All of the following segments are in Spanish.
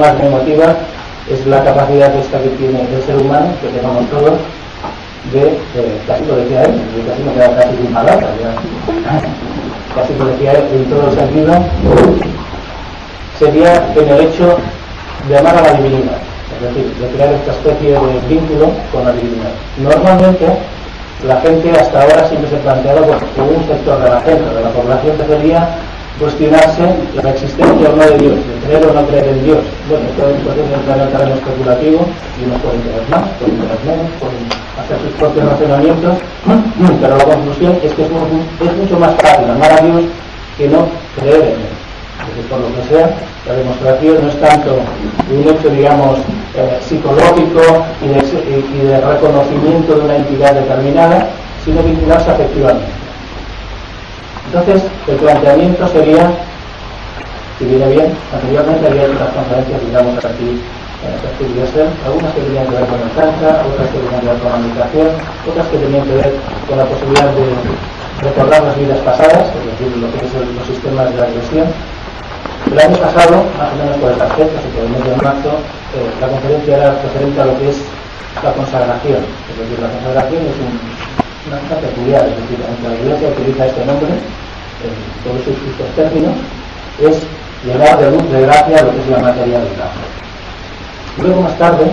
más me motiva es la capacidad esta que tiene el ser humano, que tenemos todos, de, casi lo decía él, casi me queda casi sin palabras, casi lo decía él en todo el sentido, sería en el hecho de amar a la divinidad, es decir, de crear esta especie de vínculo con la divinidad. Normalmente la gente hasta ahora siempre se planteaba por un sector de la gente, de la población, que sería cuestionarse la existencia o no de Dios, de creer o no creer en Dios. Bueno, esto puede entrar en el terreno especulativo y unos pueden creer más, pueden creer menos, pueden hacer sus propios razonamientos, pero la conclusión es que es mucho más fácil amar a Dios que no creer en Él. Porque por lo que sea, la demostración no es tanto un hecho, digamos, psicológico y de reconocimiento de una entidad determinada, sino vincularse afectivamente. Entonces, el planteamiento sería, si viene bien, anteriormente había otras conferencias, digamos, aquí en esta estudiación, algunas que tenían que ver con el Tantra, otras que tenían que ver con la meditación, otras que tenían que ver con la posibilidad de recordar las vidas pasadas, es decir, lo que es los sistemas de regresión. El año pasado, más o menos por estas fechas, y por el mes de marzo, la conferencia era referente a lo que es la consagración. Es decir, la consagración es una cosa peculiar, es decir, aunque la Iglesia utiliza este nombre, en todos sus justos términos, es llenar de luz, de gracia, lo que es la materialidad. Luego, más tarde,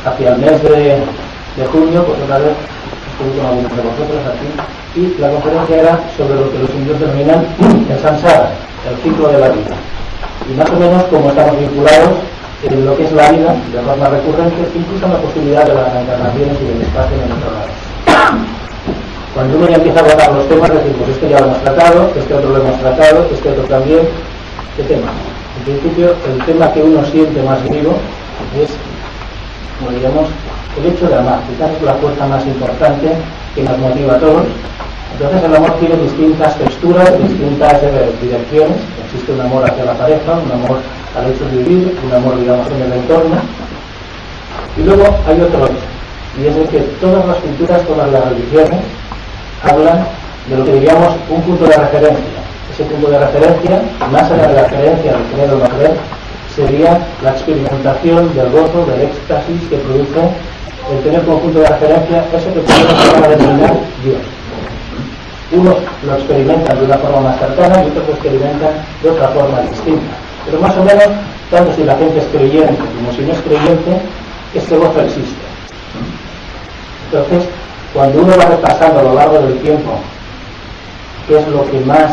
hacia el mes de junio, pues otra vez estuve con algunos de vosotros aquí, y la conferencia era sobre lo que los hindúes denominan el samsara, el ciclo de la vida. Y más o menos como estamos vinculados en lo que es la vida de forma recurrente, incluso en la posibilidad de las reencarnaciones y del espacio en otro lado. Cuando uno ya empieza a abordar los temas, decimos, este ya lo hemos tratado, este otro lo hemos tratado, este otro también. ¿Qué tema? En principio, el tema que uno siente más vivo es, como diríamos, el hecho de amar. Quizás es la fuerza más importante que nos motiva a todos. Entonces el amor tiene distintas texturas, distintas direcciones. Existe un amor hacia la pareja, un amor al hecho de vivir, un amor, digamos, en el entorno. Y luego hay otro hecho, y es el que todas las culturas, todas las religiones, hablan de lo que diríamos un punto de referencia. Ese punto de referencia, más allá de la creencia de creer o no creer, sería la experimentación del gozo, del éxtasis que produce el tener como punto de referencia eso que podemos llegar a denominar Dios. Unos lo experimentan de una forma más cercana y otros lo experimentan de otra forma distinta. Pero más o menos, tanto si la gente es creyente como si no es creyente, ese gozo existe. Entonces, cuando uno va repasando a lo largo del tiempo qué es lo que más,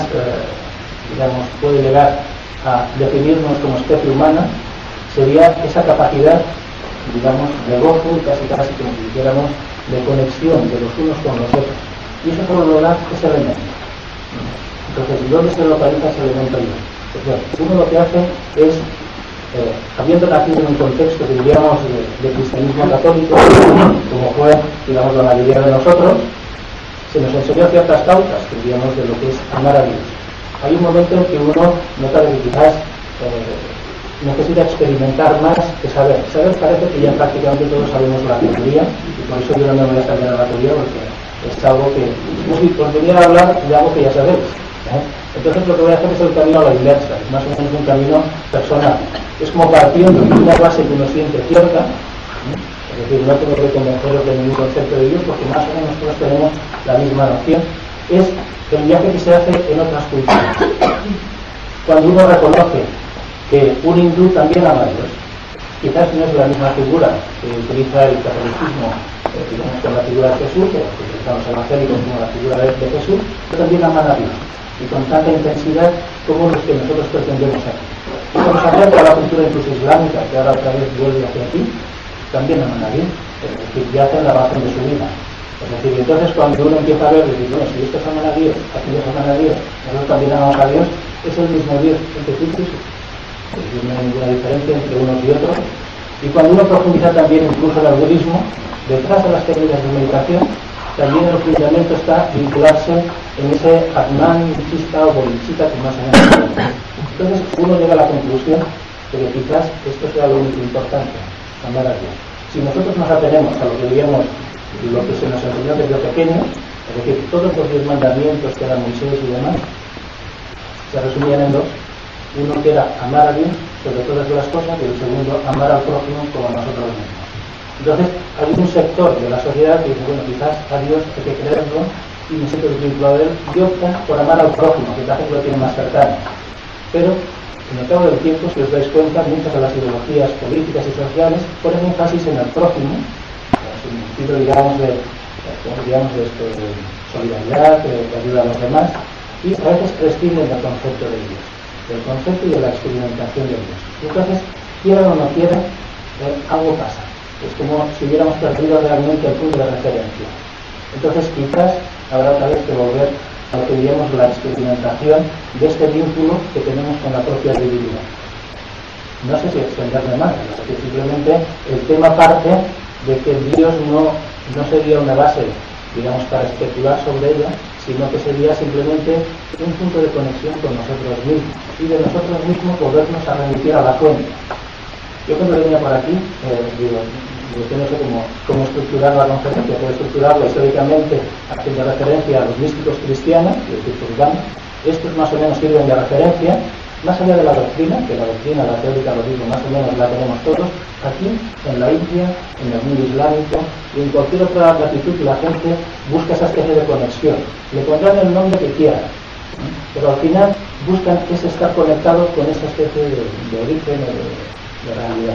digamos, puede llegar a definirnos como especie humana, sería esa capacidad, digamos, de gozo y casi como si dijéramos de conexión de los unos con los otros. Y eso solo lo da ese elemento. Entonces, ¿dónde se localiza ese elemento Dios? Pues bueno, uno lo que hace es, habiendo nacido en un contexto que diríamos de cristianismo católico, como fue, digamos, la mayoría de nosotros, se nos enseñó ciertas pautas, que diríamos, de lo que es amar a Dios. Hay un momento en que uno nota que quizás necesita experimentar más que saber. Saber parece que ya prácticamente todos sabemos la teoría, y por eso yo no me voy a extender a la teoría, porque es algo que, como si por venir a hablar de algo que ya sabéis. Entonces lo que voy a hacer es el camino a la inversa, es más o menos un camino personal. Es como partiendo de una base que uno siente cierta, es decir, no tengo que convenceros de ningún concepto de Dios, porque más o menos todos tenemos la misma noción. Es el viaje que se hace en otras culturas. Cuando uno reconoce que un hindú también ama a Dios, quizás no es la misma figura que utiliza el catolicismo, digamos, con la figura de Jesús, que utilizan los evangélicos como la figura de Jesús, pero también aman a Dios, y con tanta intensidad como los que nosotros pretendemos ser. Y cuando se acerca a la cultura incluso islámica, que ahora otra vez vuelve hacia aquí, también aman a Dios, es decir, ya hacen la razón de su vida. Es decir, entonces cuando uno empieza a ver, decir, bueno, si estos aman a Dios, aquellos aman a Dios, nosotros también amamos a Dios, es el mismo Dios entre Cristo y Jesús. Es decir, no hay ninguna diferencia entre unos y otros. Y cuando uno profundiza también incluso en el budismo, detrás de las técnicas de meditación, también el fundamento está vincularse en ese Atman, Chista o Bodhisattva que más o menos. Entonces uno llega a la conclusión de que quizás esto sea lo único importante, amar a Dios. Si nosotros nos atenemos a lo que diríamos lo que se nos enseñó desde pequeños, es decir, todos los 10 mandamientos que eran Moisés y demás, se resumían en dos. Uno que era amar a Dios sobre todas las cosas, y el segundo, amar al prójimo como a nosotros mismos. Entonces, hay un sector de la sociedad que dice, bueno, quizás a Dios hay que creerlo y me siento desvinculado de él, y opta por amar al prójimo, que parece que lo tiene más cercano. Pero, en el cabo del tiempo, si os dais cuenta, muchas de las ideologías políticas y sociales ponen énfasis en el prójimo, en el sentido, digamos, de solidaridad, de ayuda a los demás, y a veces prescinden del concepto de Dios, del concepto y de la experimentación de Dios. Y entonces, quieran o no quieran, algo pasa. Es como si hubiéramos perdido realmente el punto de referencia. Entonces, quizás habrá otra vez que volver a lo que diríamos la experimentación de este vínculo que tenemos con la propia divinidad. No sé si extenderme más, porque simplemente el tema parte de que Dios no sería una base, digamos, para especular sobre ella, sino que sería simplemente un punto de conexión con nosotros mismos y de nosotros mismos volvernos a remitir a la fuente. Yo cuando venía por aquí, digo que no sé cómo estructurar la conferencia, puedo estructurarla históricamente haciendo referencia a los místicos cristianos, es decir, urbanos. Estos más o menos sirven de referencia, más allá de la doctrina, que la doctrina, la teórica, lo digo, más o menos la tenemos todos, aquí, en la India, en el mundo islámico, y en cualquier otra latitud la gente busca esa especie de conexión. Le pondrán el nombre que quieran, pero al final buscan ese estar conectado con esa especie de origen o de realidad.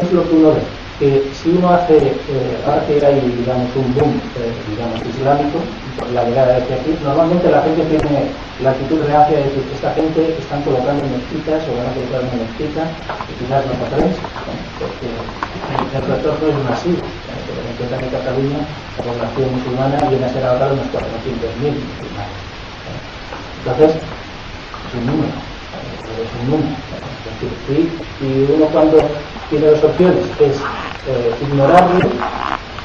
Es lo que uno ve, que si uno hace, ahora que hay, digamos, un boom, digamos, islámico, por la llegada de aquí, normalmente la gente tiene la actitud reacia de decir, esta gente están colocando mezquitas o van a colocar una mezquita, y quizás no pasáis, porque el retorno es masivo. Pero en cuenta que en Cataluña la población musulmana viene a ser ahora unos 400.000 musulmanes. Entonces, es un número. Y uno cuando tiene dos opciones es ignorarlo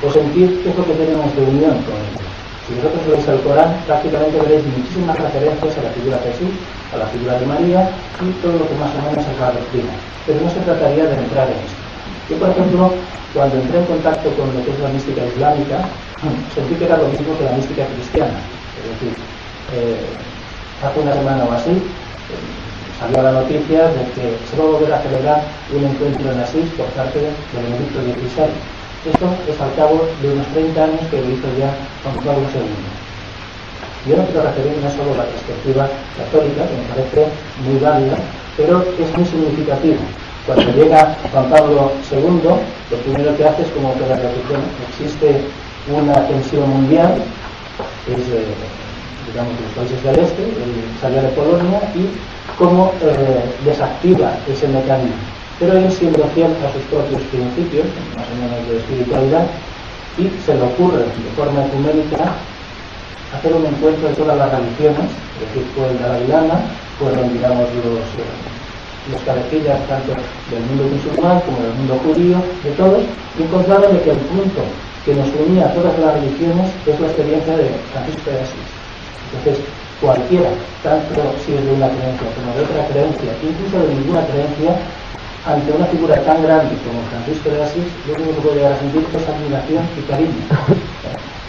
o sentir qué es lo que tenemos de unión con él. Si vosotros leéis el Corán, prácticamente veréis muchísimas referencias a la figura de Jesús, a la figura de María y todo lo que más o menos es la doctrina. Pero no se trataría de entrar en esto. Yo, por ejemplo, cuando entré en contacto con lo que es la mística islámica, sentí que era lo mismo que la mística cristiana. Es decir, hace una semana o así, salió la noticia de que se va a volver a celebrar un encuentro en Asís por parte del Benedicto XVI. Esto es al cabo de unos 30 años que lo hizo ya Juan Pablo II. Yo no quiero referirme solo a la perspectiva católica, que me parece muy válida, pero es muy significativo. Cuando llega Juan Pablo II, lo primero que hace es como que la religión existe una tensión mundial, es digamos, los países del este, salió de Polonia y cómo desactiva ese mecanismo. Pero él, siendo fiel a sus propios principios, más o menos de espiritualidad, y se le ocurre de forma ecuménica hacer un encuentro de todas las religiones, es decir, fue el Dalai Lama, fueron, digamos, los cabecillas tanto del mundo musulmán como del mundo judío, de todos, y encontraron que el punto que nos unía a todas las religiones es la experiencia de Francisco de Asís. Entonces, cualquiera, tanto si es de una creencia como de otra creencia, incluso de ninguna creencia, ante una figura tan grande como Francisco de Asís, yo creo que puede llegar a sentir esa admiración y cariño.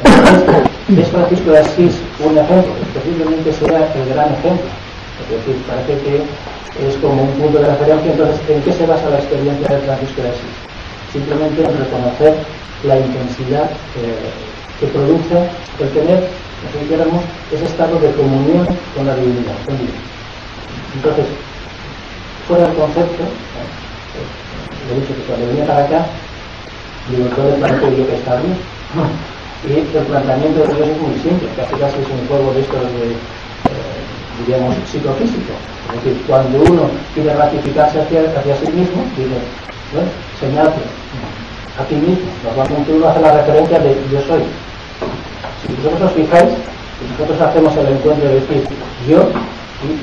Entonces, ¿es Francisco de Asís un ejemplo? Posiblemente sea el gran ejemplo. Es decir, parece que es como un punto de referencia. Entonces, ¿en qué se basa la experiencia de Francisco de Asís? Simplemente en reconocer la intensidad que produce el tener, si queremos, ese estado de comunión con la divinidad, con Dios. Entonces, fuera del concepto, le he dicho que cuando venía para acá, digo, todo el planteamiento yo que está bien. Y el planteamiento de Dios es muy simple, casi es un juego de estos de, diríamos, psicofísico. Es decir, cuando uno quiere ratificarse hacia sí mismo, dice, bueno, señálate a ti mismo. Normalmente uno hace la referencia de yo soy. Si vosotros os fijáis, nosotros hacemos el encuentro de decir yo,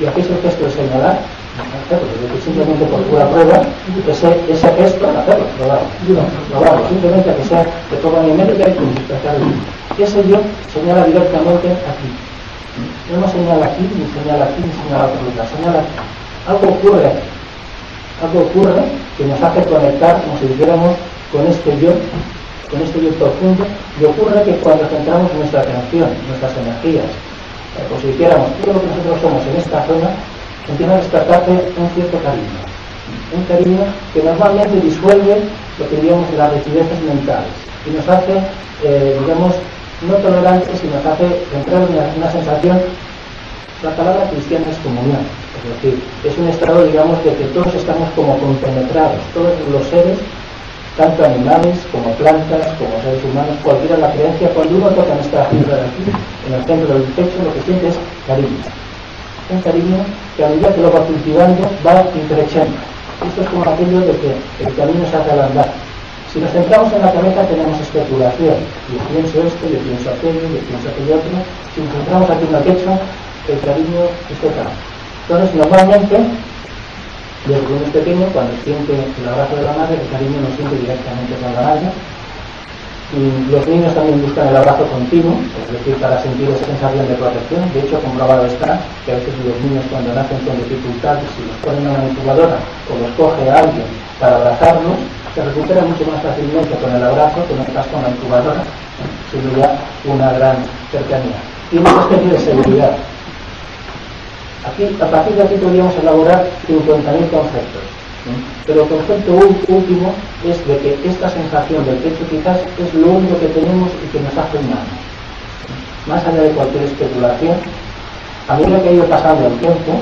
y hacéis el gesto de señalar, hacerlo, es decir, simplemente por pura prueba, ese gesto, hacerlo, probarlo, simplemente que sea de forma numérica y con despertarlo. Ese yo señala directamente aquí. No señala aquí, ni señala aquí, ni señala a otro lugar, señala aquí. Algo ocurre que nos hace conectar, como si dijéramos, con este yo profundo, y ocurre que cuando centramos nuestra atención, nuestras energías, pues si hiciéramos todo lo que nosotros somos en esta zona, empieza a despertarte un cierto cariño. Un cariño que normalmente disuelve lo que diríamos las rigidezes mentales y nos hace, digamos, no tolerantes, y nos hace entrar en una sensación. La palabra cristiana es comunión, es decir, es un estado, digamos, de que todos estamos como compenetrados, todos los seres, tanto animales como plantas, como seres humanos, cualquiera la creencia. Cuando uno toca en esta fibra de aquí, en el centro del pecho, lo que siente es cariño. Un cariño que a medida que lo va cultivando va increciendo. Esto es como aquello de que el camino se hace al andar. Si nos centramos en la cabeza tenemos especulación. Yo pienso esto, yo pienso aquello, yo pienso aquello otro. Si nos centramos aquí en el pecho, el cariño es total. Entonces, normalmente, desde uno es pequeño, cuando siente el abrazo de la madre, el cariño lo siente directamente con la madre. Y los niños también buscan el abrazo continuo, es decir, para sentir esa sensación de protección. De hecho, comprobado está que a veces los niños cuando nacen con dificultades, si los ponen en una incubadora o los coge a alguien para abrazarlos, se recupera mucho más fácilmente con el abrazo que no estás con la incubadora, sino ya una gran cercanía. Tiene una especie de seguridad. Aquí, a partir de aquí podríamos elaborar 50.000 conceptos. Pero el concepto último es de que esta sensación del pecho quizás es lo único que tenemos y que nos hace humanos. Más allá de cualquier especulación, a medida que ha ido pasando el tiempo,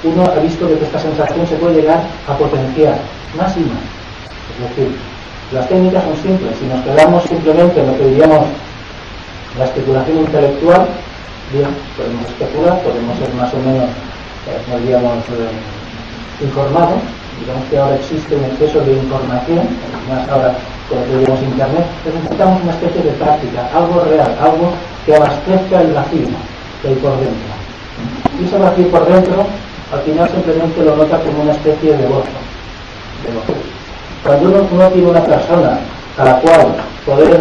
uno ha visto que esta sensación se puede llegar a potenciar más y más. Es decir, las técnicas son simples. Si nos quedamos simplemente en lo que diríamos la especulación intelectual, bien, podemos especular, podemos ser más o menos, diríamos, informados. Digamos que ahora existe un exceso de información, más ahora con lo que llamamos internet. Entonces necesitamos una especie de práctica, algo real, algo que abastezca el vacío que hay por dentro. Y ese vacío por dentro, al final simplemente lo nota como una especie de gozo. Cuando uno tiene una persona a la cual poder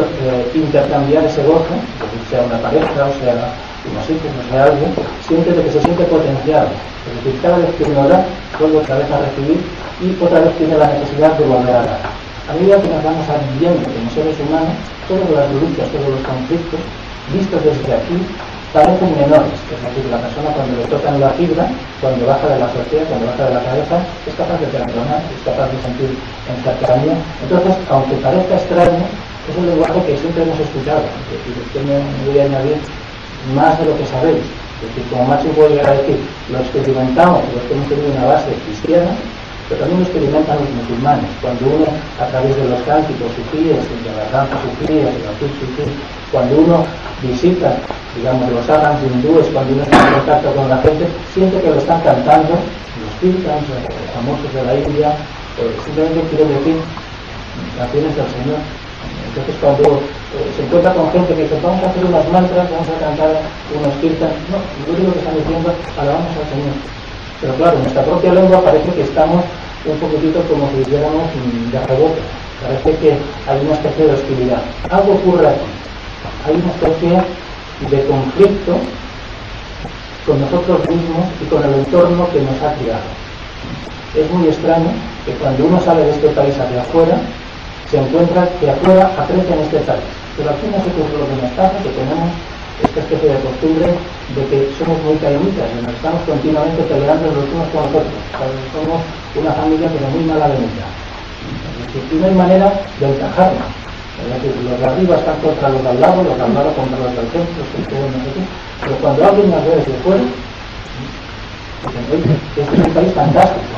intercambiar ese gozo, sea una pareja o sea unos hijos o sea alguien, siente de que se siente potenciado. Es decir, cada vez que uno da, vuelve otra vez a recibir y otra vez tiene la necesidad de volver a dar. A medida que nos vamos viviendo como seres humanos, todas las luchas, todos los conflictos, vistos desde aquí, parecen menores. Es decir, la persona cuando le tocan la fibra, cuando baja de la azotea, cuando baja de la cabeza, es capaz de perdonar, es capaz de sentir en cercanía. Entonces, aunque parezca extraño, es un lenguaje que siempre hemos escuchado. Es decir, usted me voy a añadir más de lo que sabéis. Es decir, como máximo puedo llegar a decir, lo experimentamos, los que hemos tenido una base cristiana, pero también lo experimentan los musulmanes. Cuando uno, a través de los cánticos sufíes, de las danzas sufíes, de los sufíes, cuando uno visita, digamos, los ashrams hindúes, cuando uno está en contacto con la gente, siente que lo están cantando los kirtans, los famosos de la India, simplemente quieren decir canciones del Señor. Entonces cuando se encuentra con gente que dice vamos a hacer unas mantras, vamos a cantar unos kirtans, no, lo único que están diciendo, alabamos al Señor. Pero claro, en nuestra propia lengua parece que estamos un poquitito como si viviéramos de rebote. Parece que hay una especie de hostilidad. Algo ocurre aquí. Hay una especie de conflicto con nosotros mismos y con el entorno que nos ha criado. Es muy extraño que cuando uno sale de este país hacia afuera, se encuentra que afuera aprecian este país. Pero aquí no se ocurre lo que nos pasa, que tenemos esta especie de costumbre de que somos muy cañonitas y nos estamos continuamente peleando los unos con los otros. Somos una familia pero muy mala venida. Y no hay manera de encajarnos. Es decir, los de arriba están contra los de al lado contra los del centro, los que no sé qué. Pero cuando alguien nos ve desde fuera, dicen, oye, este es un país fantástico.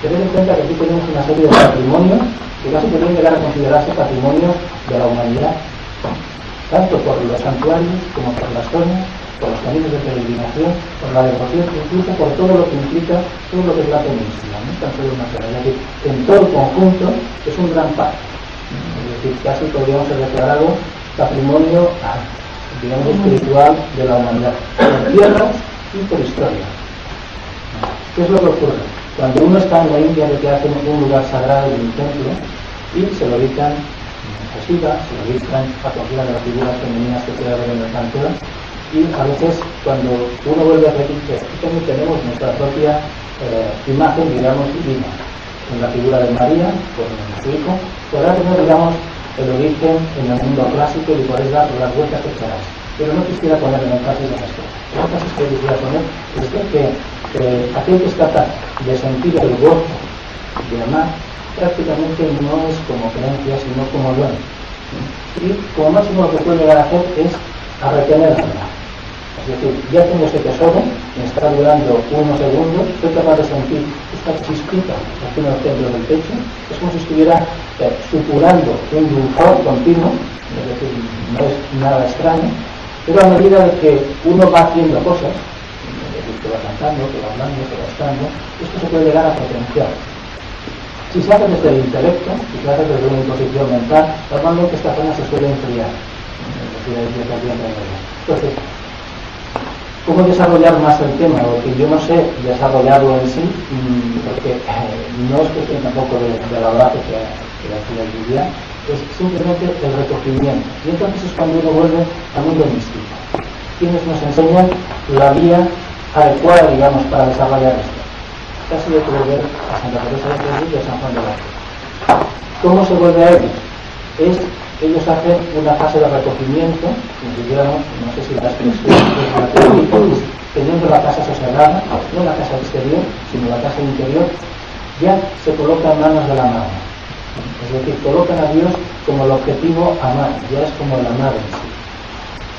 Tened en cuenta que aquí tenemos una serie de patrimonios que casi podrían llegar a considerarse patrimonios de la humanidad, tanto por los santuarios como por las zonas, por los caminos de peregrinación, por la devoción, incluso por todo lo que implica todo lo que es la península, no tan solo una ciudad. Es decir, en todo el conjunto es un gran pacto. Es decir, casi podríamos ser declarado patrimonio, digamos, espiritual de la humanidad, por tierras y por historia. ¿Qué es lo que ocurre? Cuando uno está en la India, de que hacen un lugar sagrado de un templo y se lo dedican a Shiva, se lo dedican a cualquiera de las figuras femeninas que pueda haber en el panteón, y a veces cuando uno vuelve a repetir, aquí también tenemos nuestra propia imagen, digamos, divina, en la figura de María, por su hijo, podrá tener, digamos, el origen en el mundo clásico y podéis dar las vueltas que queráis. pero no quisiera poner en énfasis en esto. El énfasis que quisiera poner es que aquel que es capaz de sentir el gozo de amar prácticamente no es como creencia, sino como don. Y como máximo lo que puede llegar a hacer es a retener el amor. Es decir, ya tengo ese tesoro, me está durando unos segundos, soy capaz de sentir esta chispita aquí en el centro del pecho, es como si estuviera supurando un dulzor continuo, es decir, no es nada extraño, pero a medida de que uno va haciendo cosas, es decir, que va cantando, que va hablando, que va estando, esto se puede llegar a potenciar. Si se hace desde el intelecto, si se hace desde una imposición mental, normalmente esta zona se suele enfriar. Entonces, ¿cómo desarrollar más el tema? Porque yo no sé desarrollarlo en sí, porque no es cuestión tampoco de la base que hacía Lidia, es simplemente el recogimiento. Y entonces es cuando uno vuelve al mundo místico. Quienes nos enseñan la vía adecuada, digamos, para desarrollar esto. Casi hay que volver a Santa Teresa de Jesús y a San Juan de la Cruz. ¿Cómo se vuelve a ellos? Ellos hacen una fase de recogimiento, digamos, no sé si la expresión es teniendo la casa sosegada, no la casa exterior, sino la casa interior, ya se coloca en manos de la mano. Es decir, colocan a Dios como el objetivo amar, ya es como el amar en sí.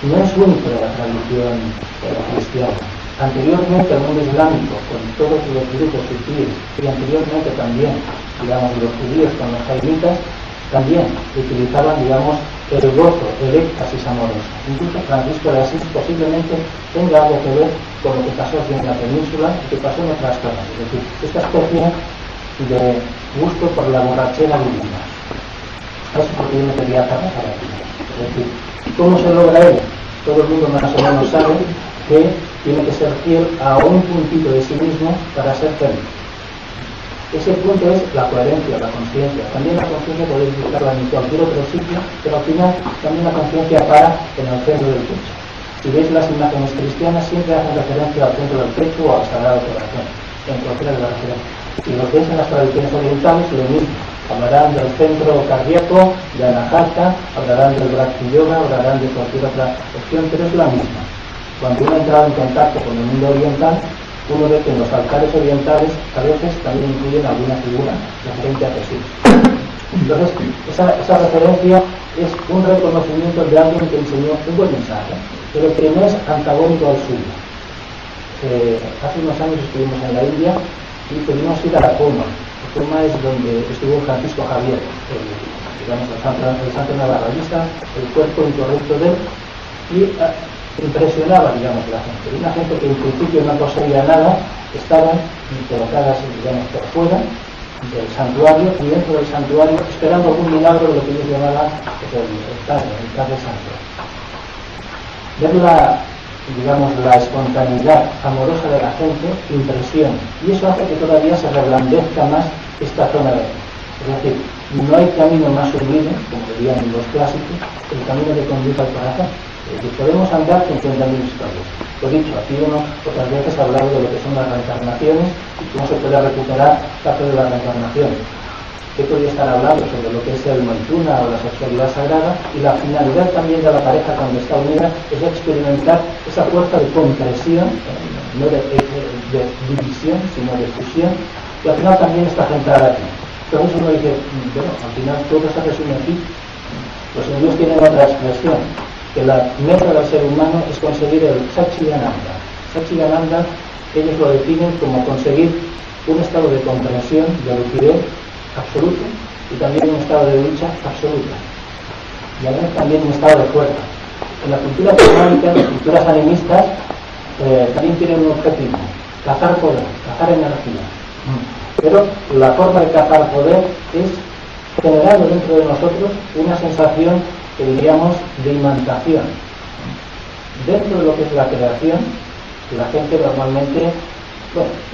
No es único de la tradición cristiana. Anteriormente el mundo islámico, con todos los grupos sufíes, y anteriormente también, digamos, los judíos con los jaimitas, también utilizaban, digamos, el gozo, el éxtasis amoroso. Incluso Francisco de Asís posiblemente tenga algo que ver con lo que pasó aquí en la península y que pasó en otras zonas. Es decir, esta especie de gusto por la borrachera divina. Eso es porque yo me quería hacer aquí. Es decir, ¿cómo se logra ello? Todo el mundo más o menos sabe que tiene que ser fiel a un puntito de sí mismo para ser feliz. Ese punto es la coherencia, la conciencia. También la conciencia podéis buscarla en cualquier otro sitio, pero al final también la conciencia para en el centro del pecho. Si veis las imágenes cristianas, siempre hacen referencia al centro del pecho o al Sagrado Corazón, en cualquiera de las referencias. Si los veis en las tradiciones orientales, lo mismo. Hablarán del centro cardíaco, de Anahata, hablarán del Bhakti Yoga, hablarán de cualquier otra opción, pero es la misma. Cuando uno ha entrado en contacto con el mundo oriental, uno ve que en los altares orientales a veces también incluyen alguna figura referente a Jesús. Entonces, esa referencia es un reconocimiento de alguien que enseñó un buen mensaje, pero que no es antagónico al suyo. Hace unos años estuvimos en la India y pudimos ir a la Coma. La Coma es donde estuvo Francisco Javier, digamos, el santo navarrista, el cuerpo incorrecto de él, y impresionaba, digamos, la gente. Una gente que en principio no poseía nada, estaban colocadas, digamos, por fuera del santuario y dentro del santuario esperando algún milagro de lo que ellos llamaban el Padre Santo. Ver la espontaneidad amorosa de la gente impresiona, y eso hace que todavía se reblandezca más esta zona de él. Es decir, no hay camino más sublime, como dirían los clásicos, que el camino que conduce al corazón. Es decir, podemos andar 50.000 historias. Lo dicho, aquí uno otras veces ha hablado de lo que son las reencarnaciones y cómo se puede recuperar parte de las reencarnaciones. He podido estar hablando sobre lo que es el Maituna o la sexualidad sagrada, y la finalidad también de la pareja cuando está unida es experimentar esa fuerza de compresión, no de división, sino de fusión, y al final también está centrada aquí. Entonces uno dice, bueno, al final todo se resume aquí. Los hindúes tienen otra expresión, que la meta del ser humano es conseguir el Satchidananda. Satchidananda, ellos lo definen como conseguir un estado de comprensión, de lucidez absoluto, y también un estado de lucha absoluta. Y además también un estado de fuerza. En la cultura germánica, en las culturas animistas, también tienen un objetivo: cazar poder, cazar energía. Pero la forma de cazar poder es generando dentro de nosotros una sensación que diríamos de imantación. Dentro de lo que es la creación, la gente normalmente,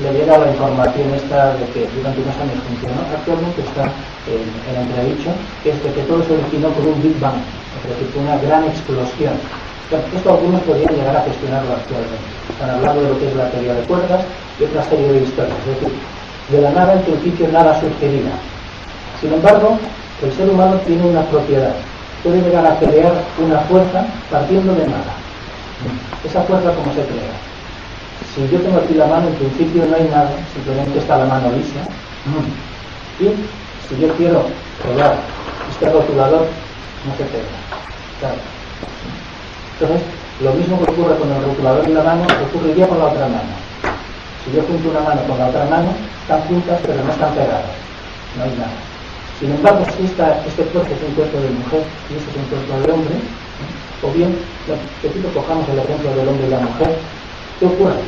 le llega la información esta de que durante unos años funcionó. Actualmente está en entredicho, que es de que todo se originó por un Big Bang, es decir, una gran explosión. Esto algunos podrían llegar a gestionarlo actualmente. Están hablando de lo que es la teoría de cuerdas y otra serie de historias. Es decir, de la nada en principio nada surgiría. Sin embargo, el ser humano tiene una propiedad. Puede llegar a crear una fuerza partiendo de nada. Esa fuerza, ¿cómo se crea? Si yo tengo aquí la mano, en principio no hay nada, simplemente está la mano lisa. Y si yo quiero pegar este rotulador, no se pega. Claro. Entonces, lo mismo que ocurre con el rotulador en la mano, ocurriría con la otra mano. Si yo junto una mano con la otra mano, están juntas pero no están pegadas. No hay nada. Sin embargo, si este cuerpo es un cuerpo de mujer y este es un cuerpo de hombre, o bien, cojamos el ejemplo del hombre y la mujer, ¿qué ocurre?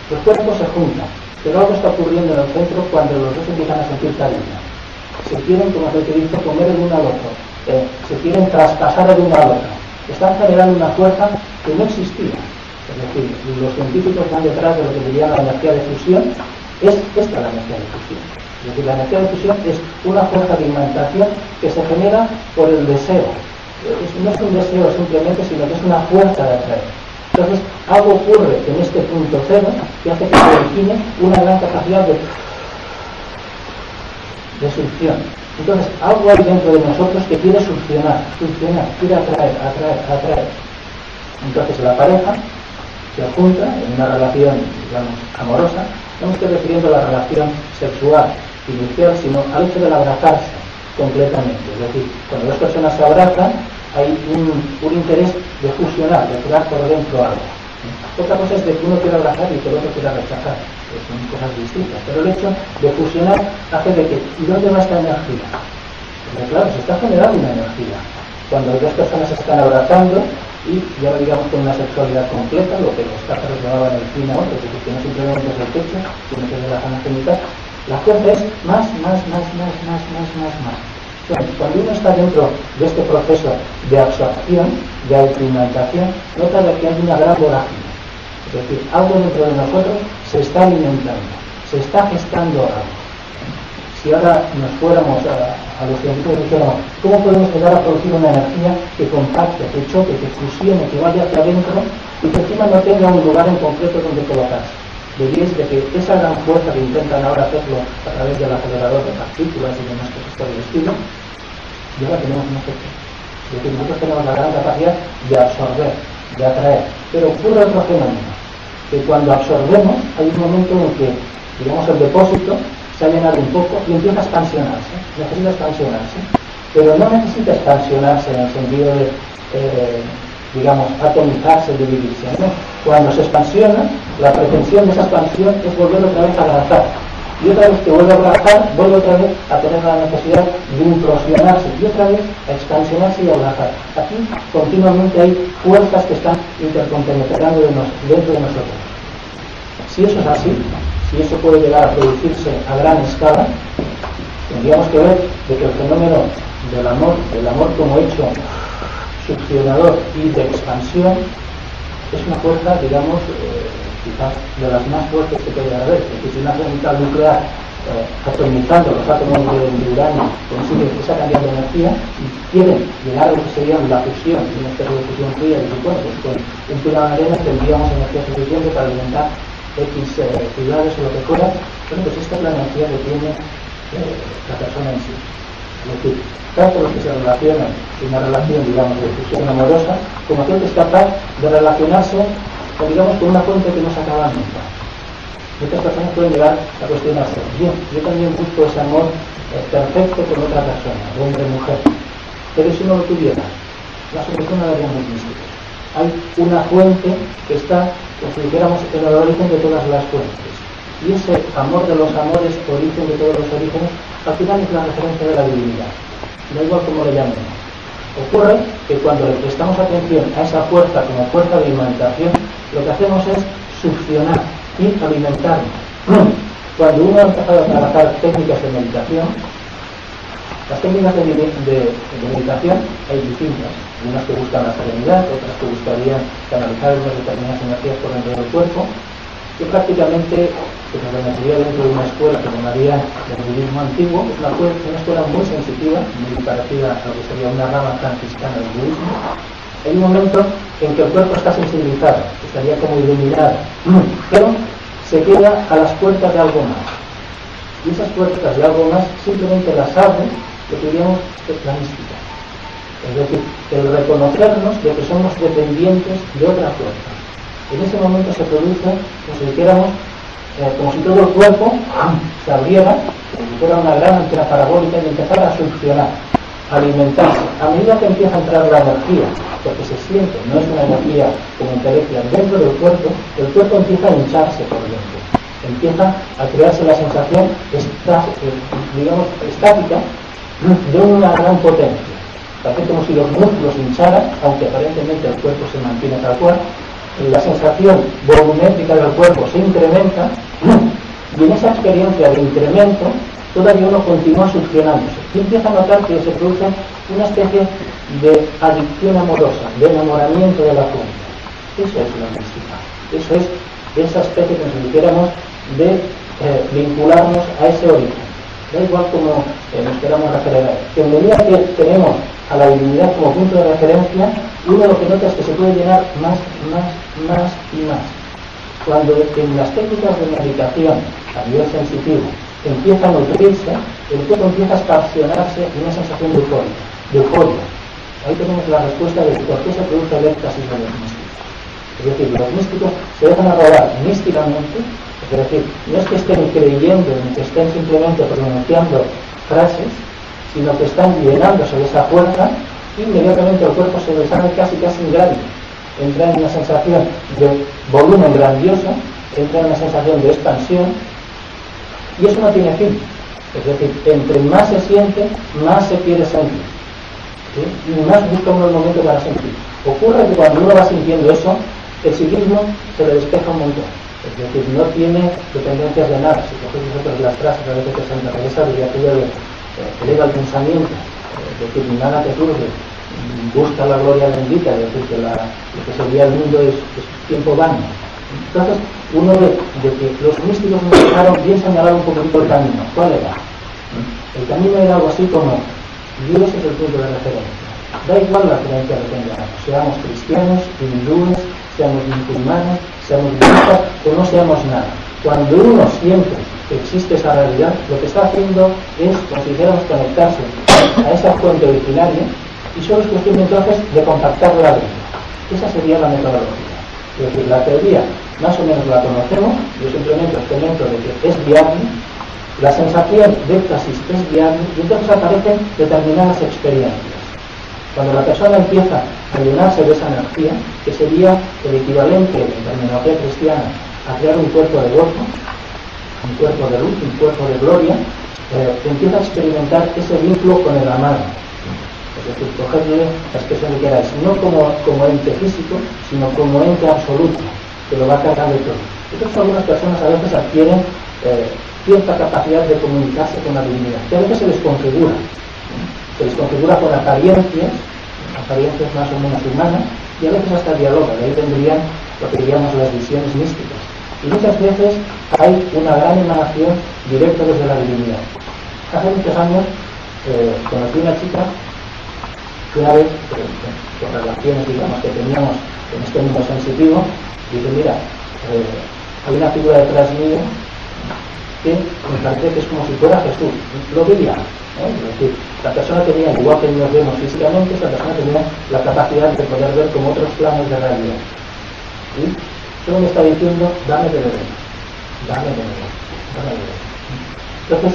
Los cuerpos se juntan, pero algo está ocurriendo en el centro cuando los dos empiezan a sentir cariño. Se quieren, como se dice, comer el uno al otro, se quieren traspasar el uno al otro. Están generando una fuerza que no existía. Es decir, los científicos van detrás de lo que dirían la energía de fusión. Es esta la energía de fusión. Es decir, la energía de fusión es una fuerza de imaginación que se genera por el deseo. No es un deseo simplemente, sino que es una fuerza de atraer. Entonces, algo ocurre en este punto cero que hace que se origine una gran capacidad de succión. Entonces, algo hay dentro de nosotros que quiere succionar, quiere atraer. Entonces, la pareja se junta en una relación, digamos, amorosa. No me estoy refiriendo a la relación sexual, inicial, sino al hecho de abrazarse completamente. Es decir, cuando dos personas se abrazan, hay un interés de fusionar, de crear por dentro algo. Otra cosa es de que uno quiera abrazar y que el otro quiera rechazar. Son cosas distintas. Pero el hecho de fusionar hace de que, ¿y dónde va esta energía? Porque claro, se está generando una energía. Cuando dos personas se están abrazando, y ya lo digamos con una sexualidad completa, lo que los cátaros llamaban el fin amor, es decir, que no simplemente es el pecho, sino que es de la zona genital, la fuerza es más. Cuando uno está dentro de este proceso de absorción, de autoalimentación, nota que hay una gran vorágine. Es decir, algo dentro de nosotros se está alimentando, se está gestando algo. Si ahora nos fuéramos a los científicos y dijéramos, ¿cómo podemos llegar a producir una energía que compacte, que choque, que fusione, que vaya hacia adentro y que encima no tenga un lugar en concreto donde colocarse? Diréis de que esa gran fuerza que intentan ahora hacerlo a través del acelerador de partículas y demás cosas por el estilo, y ahora tenemos un efecto. Es decir, nosotros tenemos la gran capacidad de absorber, de atraer. Pero ocurre otro fenómeno, que cuando absorbemos hay un momento en que, digamos, el depósito se ha llenado un poco y empieza a expansionarse, necesita expansionarse, pero no necesita expansionarse en el sentido de, digamos, atomizarse, dividirse, ¿no? Cuando se expansiona, la pretensión de esa expansión es volver otra vez a abrazar, y otra vez que vuelve a abrazar, vuelve otra vez a tener la necesidad de implosionarse, y otra vez a expansionarse y a abrazar. Aquí continuamente hay fuerzas que están intercompenetrando dentro de nosotros. Si eso es así, si eso puede llegar a producirse a gran escala, tendríamos que ver de que el fenómeno del amor como hecho succionador y de expansión, es una fuerza, digamos, quizás de las más fuertes que puede haber. Es decir, si una central nuclear, atomizando los átomos de uranio, consigue esa cantidad de energía y quieren llegar a lo que sería la fusión, una especie de fusión fría, y bueno, pues con un pino de arena tendríamos energía suficiente para alimentar X ciudades o lo que fuera. Bueno, pues esta es la energía que tiene la persona en sí. Es decir, tanto los que se relacionan en una relación, digamos, de fusión amorosa, como aquel que es capaz de relacionarse, digamos, con una fuente que no se acaba nunca. Muchas personas pueden llegar a cuestionarse, bien, yo también busco ese amor perfecto con otra persona, hombre o mujer, pero si no lo tuviera, la solución la daríamos místicos. Hay una fuente que está, como si dijéramos, en el origen de todas las fuentes. Y ese amor de los amores, origen de todos los orígenes, al final es la referencia de la divinidad. Da igual cómo le llamemos. Ocurre que cuando le prestamos atención a esa fuerza como fuerza de alimentación, lo que hacemos es succionar y alimentarnos. Cuando uno ha empezado a trabajar técnicas de meditación, las técnicas de meditación hay distintas. Unas que buscan la serenidad, otras que buscarían canalizar unas determinadas energías por dentro del cuerpo. Que prácticamente se pertenecería dentro de una escuela que llamaría el budismo antiguo, es una escuela muy sensitiva, muy parecida a lo que sería una rama franciscana del budismo. Hay un momento en que el cuerpo está sensibilizado, estaría como iluminado, pero se queda a las puertas de algo más. Y esas puertas de algo más simplemente las abre lo que diríamos la mística. Es decir, el reconocernos de que somos dependientes de otra fuerza. En ese momento se produce, como si dijéramos, como si todo el cuerpo se abriera, como si fuera una gran antena parabólica y empezara a succionar, a alimentarse. A medida que empieza a entrar la energía, porque se siente, no es una energía como intelectual, dentro del cuerpo, el cuerpo empieza a hincharse por dentro. Empieza a crearse la sensación, digamos, estática de una gran potencia. Parece como si los músculos hincharan, aunque aparentemente el cuerpo se mantiene tal cual. La sensación volumétrica del cuerpo se incrementa y en esa experiencia de incremento todavía uno continúa succionándose y empieza a notar que se produce una especie de adicción amorosa, de enamoramiento de la fuente. Eso es la mística. Eso es esa especie, como si dijéramos, de vincularnos a ese origen. Da igual como nos queramos referir a él. Que en medida que tenemos a la divinidad como punto de referencia, uno lo que nota es que se puede llenar más y más. Cuando en las técnicas de meditación a nivel sensitivo empieza a nutrirse, el cuerpo empieza a expansionarse en una sensación de euforia. Ahí tenemos la respuesta de por qué se produce el éxtasis de los místicos. Es decir, los místicos se dejan arrobar místicamente, es decir, no es que estén creyendo ni que estén simplemente pronunciando frases, sino que están llenándose de esa fuerza y inmediatamente el cuerpo se les hace casi grande. Entra en una sensación de volumen grandioso, entra en una sensación de expansión y eso no tiene fin. Es decir, entre más se siente, más se quiere sentir. ¿Sí? Y más busca uno el momento para sentir. Ocurre que cuando uno va sintiendo eso, el psiquismo se le despeja un montón. Es decir, no tiene dependencias de nada. Si cogéis vosotros las frases a veces de Santa Teresa, diría aquello de eleva el pensamiento, es decir, nada te turbe, busca la gloria bendita, es decir, que lo que sería el mundo es tiempo vano. Entonces, uno ve de que los místicos nos dejaron bien señalar un poquito el camino. ¿Cuál era? El camino era algo así como Dios es el punto de referencia. Da igual la creencia que tengamos, seamos cristianos, hindúes, seamos musulmanes, seamos budistas o no seamos nada. Cuando uno siente que existe esa realidad, lo que está haciendo es, como si dijéramos, conectarse a esa fuente originaria y solo es cuestión entonces de contactar la vida. Esa sería la metodología. Es decir, la teoría más o menos la conocemos, yo simplemente os comento de que es viable, la sensación de éxtasis es viable y entonces aparecen determinadas experiencias. Cuando la persona empieza a llenarse de esa energía, que sería el equivalente en terminología cristiana a crear un cuerpo de gozo, un cuerpo de luz, un cuerpo de gloria, empieza a experimentar ese vínculo con el amado. Es decir, cogerle la expresión que queráis, no como ente físico, sino como ente absoluto, que lo va cargando todo. Entonces algunas personas a veces adquieren cierta capacidad de comunicarse con la divinidad, que a veces se les configura con apariencias más o menos humanas, y a veces hasta dialoga. De ahí vendrían lo que diríamos las visiones místicas. Y muchas veces hay una gran emanación directa desde la divinidad. Hace muchos años conocí una chica que una vez, por relaciones digamos que teníamos en este mundo sensitivo, dice, mira, hay una figura detrás mío que me parece que es como si fuera Jesús. Lo veía, es decir, la persona tenía, igual que nos vemos físicamente, esa persona tenía la capacidad de poder ver como otros planos de realidad. ¿Sí? Solo me está diciendo, dame de beber, dame de beber, dame de beber. Entonces,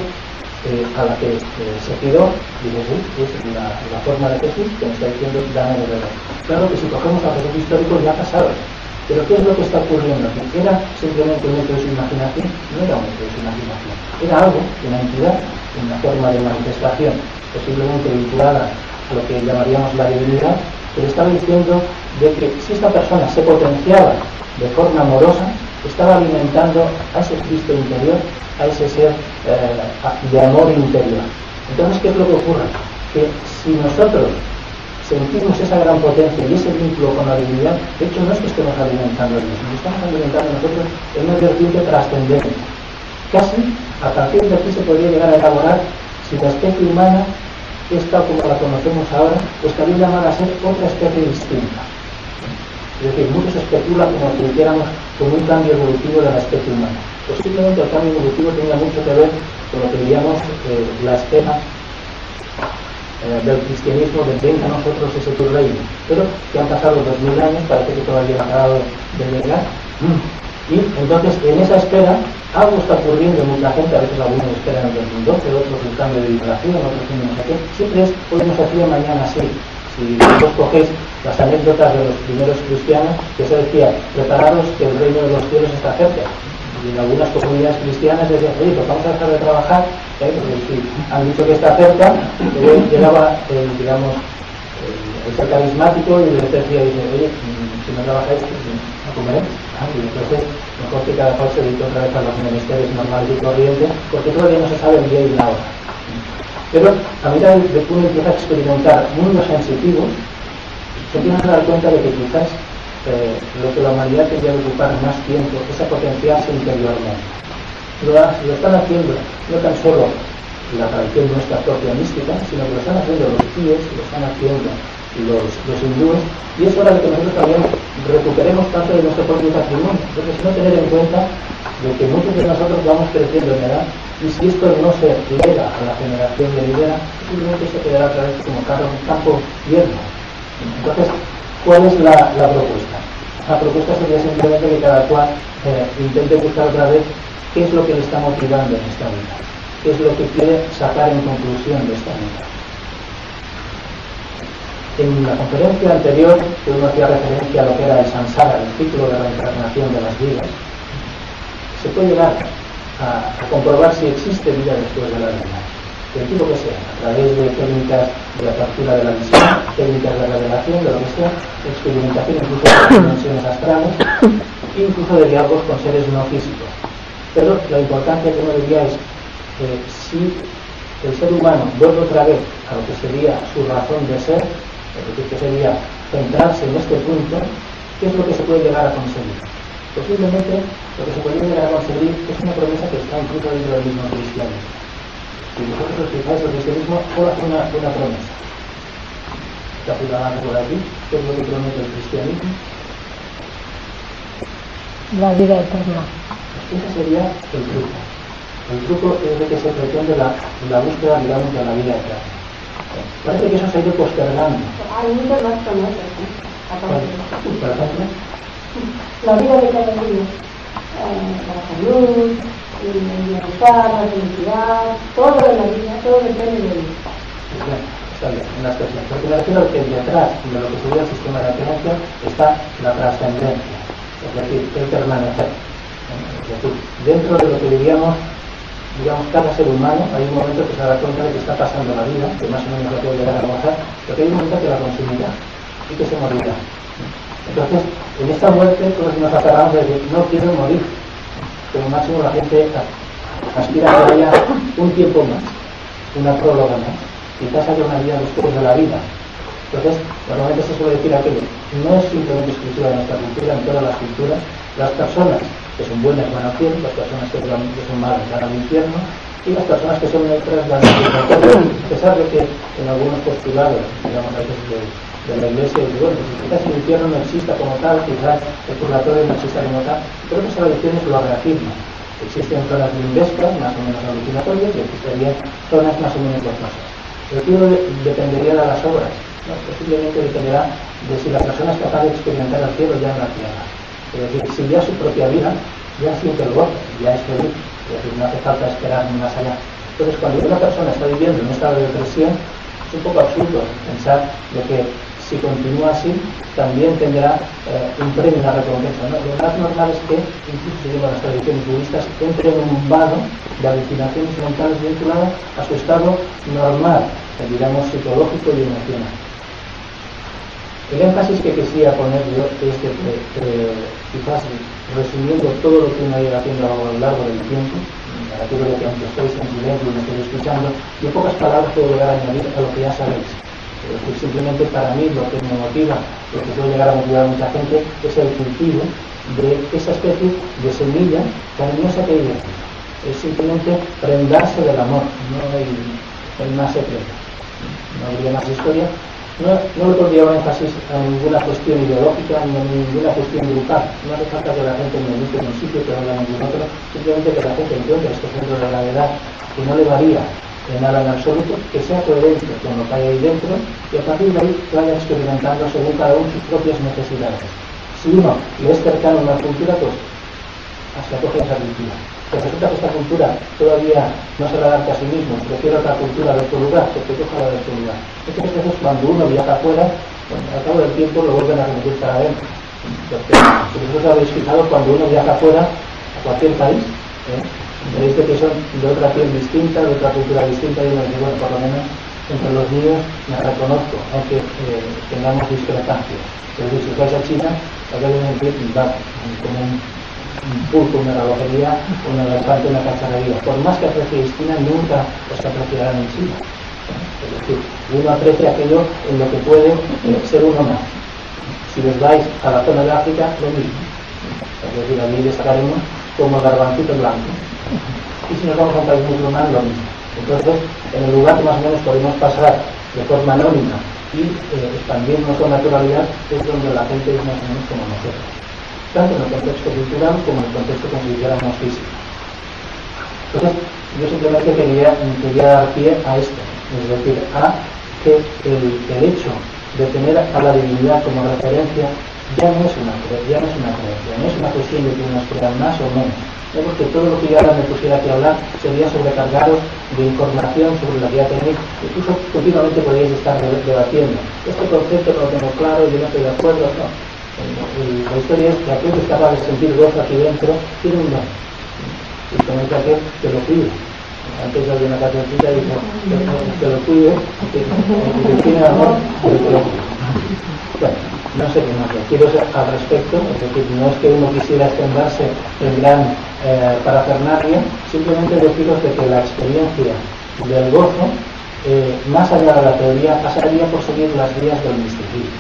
a la que se quedó, digo, es la forma de Jesús que me está diciendo, dame de beber. Claro que si cogemos a Jesús histórico ya ha pasado. Pero ¿qué es lo que está ocurriendo aquí? ¿Era simplemente un hecho de su imaginación? No era un hecho de su imaginación. Era algo, una entidad, una forma de manifestación, posiblemente vinculada a lo que llamaríamos la divinidad, que le estaba diciendo de que si esta persona se potenciaba de forma amorosa, estaba alimentando a ese Cristo interior, a ese ser de amor interior. Entonces, ¿qué es lo que ocurre? Que si nosotros sentimos esa gran potencia y ese vínculo con la divinidad, de hecho no es que estemos alimentando a Dios, nos estamos alimentando nosotros en una vertiente trascendente. Casi a partir de aquí se podría llegar a elaborar si la especie humana es tal como la conocemos ahora, pues estaría llamada a ser otra especie distinta. Es decir, muchos especulan como si hiciéramos con un cambio evolutivo de la especie humana. Posiblemente el cambio evolutivo tenga mucho que ver con lo que diríamos la esfera del cristianismo de venga a nosotros ese tu reino, pero que han pasado 2000 años, parece que todavía no ha acabado de llegar. Y entonces en esa espera algo está ocurriendo en mucha gente, a veces algunos esperan el 2012, otros el cambio de vibración, otros no sé qué, siempre es hoy no se hacía, mañana sí. Si vos cogéis las anécdotas de los primeros cristianos, que se decía, prepararos que el reino de los cielos está cerca. Y en algunas comunidades cristianas decían, oye, pues vamos a dejar de trabajar, porque si han dicho que está cerca, llegaba el ser carismático y les decía, oye, si no trabajáis, pues no comeréis. Y entonces, mejor que cada cual se dedique otra vez a los menesteres normales y corrientes, porque todavía no se sabe el día y la hora. Pero a medida de que uno empieza a experimentar mundos sensitivos, se empieza a dar cuenta de que quizás lo que la humanidad tendría que ocupar más tiempo es a potenciarse interiormente. Lo están haciendo no tan solo la tradición nuestra propia mística, sino que lo están haciendo los tíes, lo están haciendo los hindúes, y es hora de que nosotros también recuperemos parte de nuestro propio patrimonio, porque si no tener en cuenta de que muchos de nosotros vamos creciendo en edad, y si esto no se lega a la generación venidera, simplemente se quedará otra vez como un campo yermo. Entonces, ¿cuál es la propuesta? La propuesta sería simplemente que cada cual intente buscar otra vez qué es lo que le está motivando en esta vida, qué es lo que quiere sacar en conclusión de esta vida. En la conferencia anterior, que uno hacía referencia a lo que era el samsara, el ciclo de reencarnación de las vidas, se puede llegar a comprobar si existe vida después de la vida, del tipo que sea, a través de técnicas de apertura de la visión, técnicas de revelación, de lo que sea, experimentación incluso de dimensiones astrales, incluso de diálogos con seres no físicos. Pero la importancia que uno diría es si el ser humano vuelve otra vez a lo que sería su razón de ser, es decir, que sería centrarse en este punto, ¿qué es lo que se puede llegar a conseguir? Posiblemente lo que se puede llegar a conseguir es una promesa que está incluso dentro del mismo cristianismo. Si vosotros os fijáis, el cristianismo solo hace una promesa. Está ciudadana por aquí, ¿qué es lo que promete el cristianismo? La vida eterna. Ese sería el truco. El truco es de que se pretende la búsqueda, digamos, de la vida eterna. Parece que eso se ha ido postergando. Hay muchas más promesas, ¿no? Por ejemplo, la vida de cada día, la salud, el bienestar, la felicidad, todo en la vida, todo depende de él. Está bien, en la expresión. Porque me refiero que detrás de lo que sería el sistema de creencia está la trascendencia, es decir, el permanecer. Es decir, dentro de lo que diríamos, cada ser humano, hay un momento que se da cuenta de que está pasando la vida, que más o menos lo puede llegar a gozar, pero que hay un momento que la consumirá y que se morirá. Entonces, en esta muerte todos nos aferramos a decir, no quiero morir, pero máximo la gente aspira a que haya un tiempo más, una próloga más, quizás haya una vida después de la vida. Entonces, normalmente se suele decir aquello, no es simplemente exclusiva de nuestra cultura, en todas las culturas, las personas que son buenas van al cielo, las personas que son malas van al infierno, y las personas que son neutras van al infierno. A pesar de que en algunos postulados, digamos, a veces de la Iglesia, bueno, quizás el infierno no exista como tal, quizás el purgatorio no exista como tal, pero que esas religiones lo reafirman. Existen zonas limbescas, más o menos alucinatorias, y existirían zonas más o menos gozosas. El cielo dependería de las obras, ¿no? Posiblemente dependerá de si la persona es capaz de experimentar el cielo ya en la tierra. Es decir, si ya su propia vida ya siente el gozo, ya es feliz, es decir, no hace falta esperar ni más allá. Entonces, cuando una persona está viviendo en un estado de depresión, es un poco absurdo pensar de que si continúa así, también tendrá un premio, una recompensa, ¿no? Lo más normal es que, incluso siguiendo las tradiciones budistas, entre en un vado de alucinaciones mentales vinculadas a su estado normal, digamos, psicológico y emocional. El énfasis que quisiera poner yo es que quizás resumiendo todo lo que uno ha ido haciendo a lo largo del tiempo, aquello de que aunque estéis en silencio y me estéis escuchando, y en pocas palabras puedo llegar a añadir a lo que ya sabéis. Es decir, simplemente para mí lo que me motiva, lo que puede llegar a motivar a mucha gente, es el cultivo de esa especie de semilla cariñosa que hay dentro. Es simplemente prendarse del amor, no hay más secreto, no habría más historia. No le pondría un énfasis a ninguna cuestión ideológica ni a ninguna cuestión grupal. No hace falta que la gente me busque en un sitio que no haya ningún otro, simplemente que la gente encuentre este centro de gravedad que no le varía nada en absoluto, que sea coherente con lo que hay ahí dentro y a partir de ahí vaya experimentando según cada uno sus propias necesidades. Si uno le es cercano a una cultura, pues se acoge a esa cultura. Si resulta que esta cultura todavía no se la adapta a sí mismo, prefiere otra cultura de otro lugar, pues que coja la de otro lugar. Muchas veces cuando uno viaja afuera, bueno, al cabo del tiempo lo vuelven a remitir para adentro. Porque si vosotros habéis fijado, cuando uno viaja afuera, a cualquier país, veréis que son de otra piel distinta, de otra cultura distinta, y uno dice, bueno, por lo menos entre los míos me reconozco, aunque tengamos discrepancias. Es decir, si vais a China, acá hay un pie como un pulpo, una relojería, un elefante, una cacharrería. Por más que apreciéis China, nunca os apreciarán en China. Es decir, uno aprecia aquello en lo que puede ser uno más. Si os vais a la zona de África, lo mismo. Es decir, allí destacaremos como garbancito blanco. Y si nos vamos a un país musulmán, lo mismo. Entonces, en el lugar que más o menos podemos pasar de forma anónima y expandirnos con naturalidad, es donde la gente es más o menos como nosotros. Tanto en el contexto cultural como en el contexto, como si dijéramos, físico. Entonces, yo simplemente quería dar pie a esto, es decir, a que el hecho de tener a la divinidad como referencia ya no es una creencia, no es una cuestión de que nos crean más o menos, ¿no? Porque todo lo que yo ahora me pusiera aquí a hablar sería sobrecargado de información sobre la que ya tenéis, incluso continuamente podéis estar debatiendo. Este concepto no lo tengo claro, yo no estoy de acuerdo, no. La historia es que aquel que es capaz de sentir gozo aquí dentro tiene un don, y como es aquel que lo cuide. Antes había una cancioncita y dijo que lo cuide, que tiene amor, bueno, no sé qué más deciros al respecto, es decir, no es que uno quisiera extenderse en gran parafernalia, simplemente deciros de que la experiencia del gozo, más allá de la teoría, pasaría por seguir las vías del misticismo,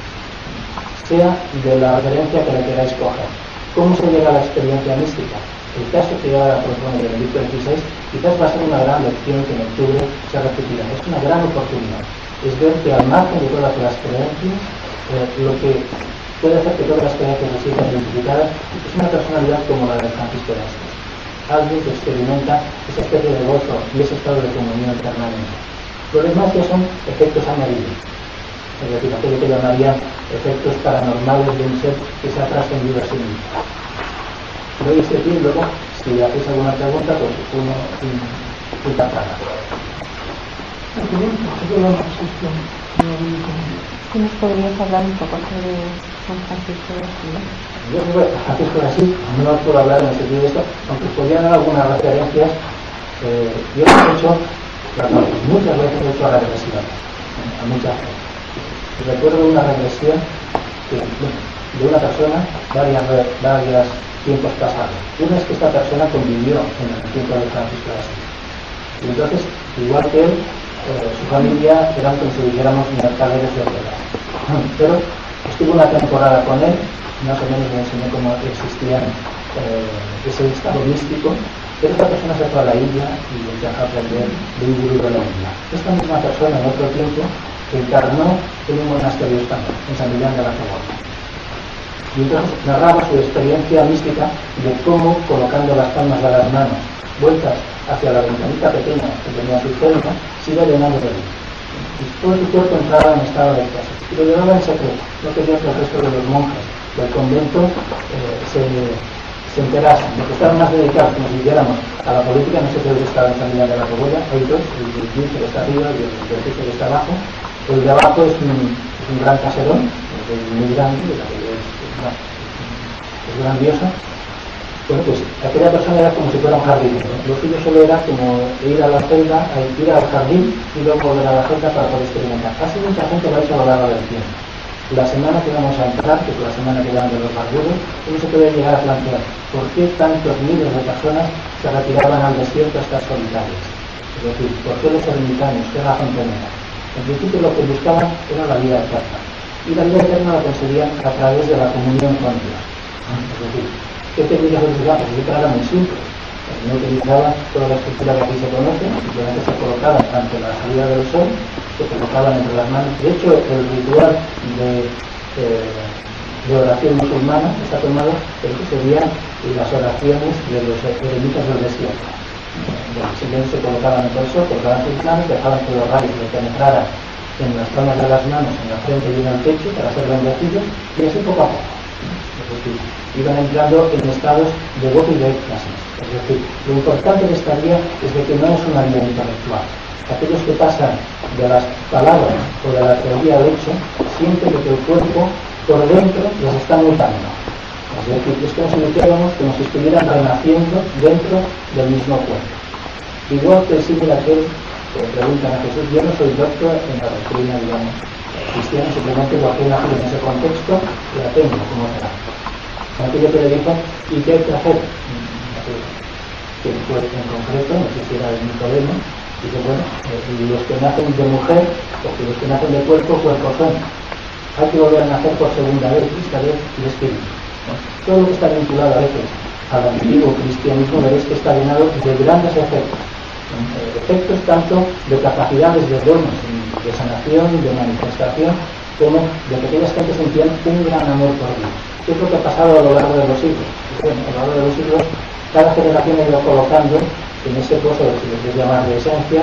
sea de la referencia que le queráis coger. ¿Cómo se llega a la experiencia mística? El caso que ahora propone Benedicto XVI quizás va a ser una gran lección que en octubre se repetirá. Es una gran oportunidad. Es ver que al margen de todas las creencias, lo que puede hacer que todas las creencias se sientan identificadas es una personalidad como la de Francisco de Asís. Alguien que experimenta esa especie de gozo y ese estado de comunión eternamente. Lo demás ya son efectos añadidos. Es decir, aquello que llamarían efectos paranormales de un ser que se ha trascendido a sí mismo. Doy este pie y luego, si hacéis alguna pregunta, pues uno intactada. ¿Tú nos podrías hablar un poco sobre San Francisco de Asís? Yo sobre Francisco de Asís no puedo hablar en el sentido de esto, aunque podría dar algunas referencias. Yo he hecho, muchas veces he hecho regresiones a mucha gente. Recuerdo una regresión de una persona varias tiempos pasados. Una es que esta persona convivió en el tiempo de Francisco de Asís. Y entonces, igual que él, su familia eran, como si dijéramos, mercaderes de verdad. Pero estuve una temporada con él, más o menos me enseñó cómo existía ese estado místico, pero esta persona se fue a la India y empezó a aprender de un gurú de la India. Esta misma persona, en otro tiempo, se encarnó en un monasterio español, en San Millán de la Cogolla. Y entonces narraba su experiencia mística de cómo, colocando las palmas de las manos vueltas hacia la ventanita pequeña que tenía su celda, se iba llenando de luz. Y todo su cuerpo entraba en estado de éxtasis. Y lo llevaba en secreto. No quería que el resto de los monjes del convento se enterasen. Los que estaban más dedicados, como si dijéramos, a la política, no sé si que estaba en San Millán de la Cogolla, hay dos, el dirigente que está arriba y el dirigente que está abajo. El de abajo es un gran caserón, es muy grande, es grandioso. Bueno, pues aquella persona era como si fuera un jardín, ¿no? Lo suyo solo era como ir a la celda, ir al jardín y luego volver a la celda para poder experimentar. Así mucha gente lo ha hecho a lo largo del tiempo. La semana que vamos a entrar, que es la semana que llaman de los barbudos, uno se puede llegar a plantear por qué tantos miles de personas se retiraban al desierto a estar solitarios. Es decir, ¿por qué los ermitaños? ¿Qué razón tenían? En principio lo que buscaban era la vida eterna. Y la vida eterna la conseguían a través de la comunión con Dios. Es decir, ¿qué técnicas utilizaban? Pues era muy simple. No utilizaban toda la estructura que aquí se conoce, simplemente se colocaban ante la salida del sol, se colocaban entre las manos. De hecho, el ritual de oración musulmana está tomado, pero que serían las oraciones de los eremitas del desierto. simplemente se colocaban en el sol, colocaban sus manos, dejaban que los rayos les penetraran en las palmas de las manos, en la frente y en el pecho para ser bendecidos, y así poco a poco. Es decir, iban entrando en estados de gozo y de éxtasis. Es decir, lo importante de esta vida es de que no es una vida intelectual. Aquellos que pasan de las palabras o de la teoría al hecho sienten que el cuerpo por dentro les está mutando. Es decir, es como si dijéramos como si estuvieran renaciendo dentro del mismo cuerpo. Igual que el símil aquel que preguntan a Jesús, yo no soy doctor en la doctrina, digamos, cristiana, simplemente porque he nacido en ese contexto, la tengo como será. Aquello que le dijo, ¿y qué hay que hacer? Que fue en concreto, no sé si era el Nicodemo, dice, bueno, los que nacen de mujer, porque los que nacen de cuerpo, cuerpo son. Hay que volver a nacer por segunda vez, esta vez y espíritu. ¿No? Todo lo que está vinculado a veces al antiguo cristianismo, veréis que está llenado de grandes efectos. Efectos tanto de capacidades de dones, de sanación, de manifestación, como de que aquellas gentes sentían un gran amor por Dios. ¿Qué es lo que ha pasado a lo largo de los siglos? Bueno, a lo largo de los siglos, cada generación ha ido colocando en ese pozo, si les quieres llamar de esencia,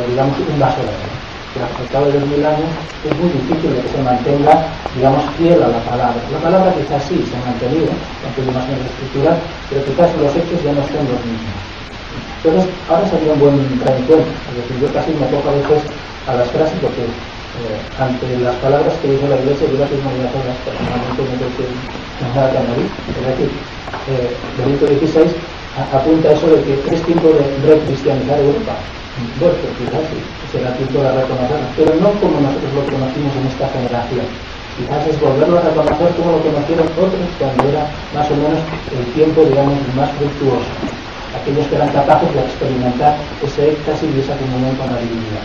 digamos, un vaso de agua. Pero al cabo de 2000 años es muy difícil de que se mantenga, digamos, fiel a la palabra. La palabra quizás sí se ha mantenido, aunque hay más de escritura, pero quizás los hechos ya no son los mismos. Entonces, ahora sería un buen reencuentro. Es decir, yo casi me toco a veces a las frases porque ante las palabras que dice la Iglesia, yo las mismo voy a hacerlas personalmente, no creo que nada que añadir. Es decir, Benito XVI apunta eso de que es tiempo de recristianizar Europa. Bueno, pues quizás sí, será tiempo de reconocerlo, pero no como nosotros lo conocimos en esta generación. Quizás es volverlo a reconocer como lo conocieron otros cuando era más o menos el tiempo, digamos, más fructuoso. Aquellos que eran capaces de experimentar ese éxtasis y esa comunión con la divinidad.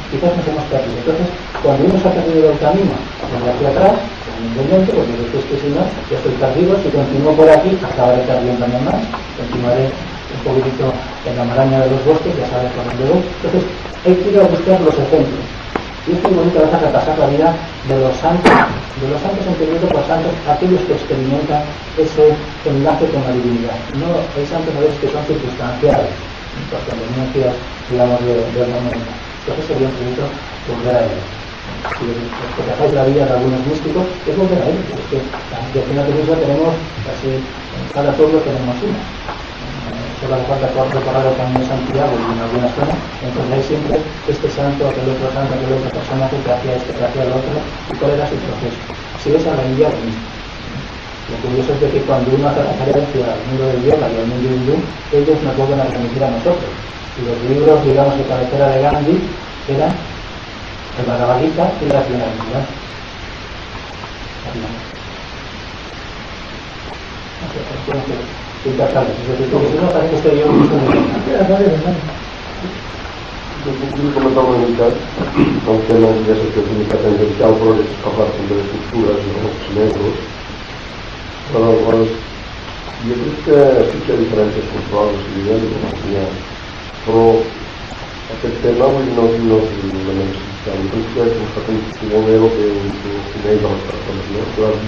Quizás nos hemos perdido. Entonces, cuando uno se ha perdido el camino, desde aquí atrás, evidentemente, porque después que si no, yo estoy perdido, si continúo por aquí, acabaré perdiéndome más, continuaré un poquitito en la maraña de los bosques, ya sabes por dónde voy. Entonces, hay que ir a buscar los ejemplos. Y es muy bonito a veces repasar la vida de los santos entendido por santos, aquellos que experimentan ese enlace con la divinidad. No hay santos a veces que son circunstanciales, por conveniencias, digamos, del momento. Entonces sería un poquito volver a ellos. Si repasáis la vida de algunos místicos, es volver a ellos. Es que de final de misma tenemos casi en cada pueblo tenemos una. Solo hace falta recorrer el camino de Santiago y en algunas zonas encontráis siempre este santo, aquel otro personaje que hacía esto, que hacía el otro, y cuál era su proceso. Si es a la India, lo mismo. Lo curioso es de que cuando uno hace referencia al mundo del yoga y al mundo hindú, ellos nos vuelven a remitir a nosotros. Y los libros, digamos, de cabecera de Gandhi eran el Bhagavad Gita y la Bhagavad intercambio. Es decir, porque si no parece que estoy yo un poco muy bien. Vull comentar una mica el tema d'aquesta activitat tangencial, però és parlar també d'estructures i de xinesos. Però jo crec que sí que hi ha diferències culturals, però aquest tema avui no és l'element social. Jo crec que és un factor molt bé el que uneix a les persones. No?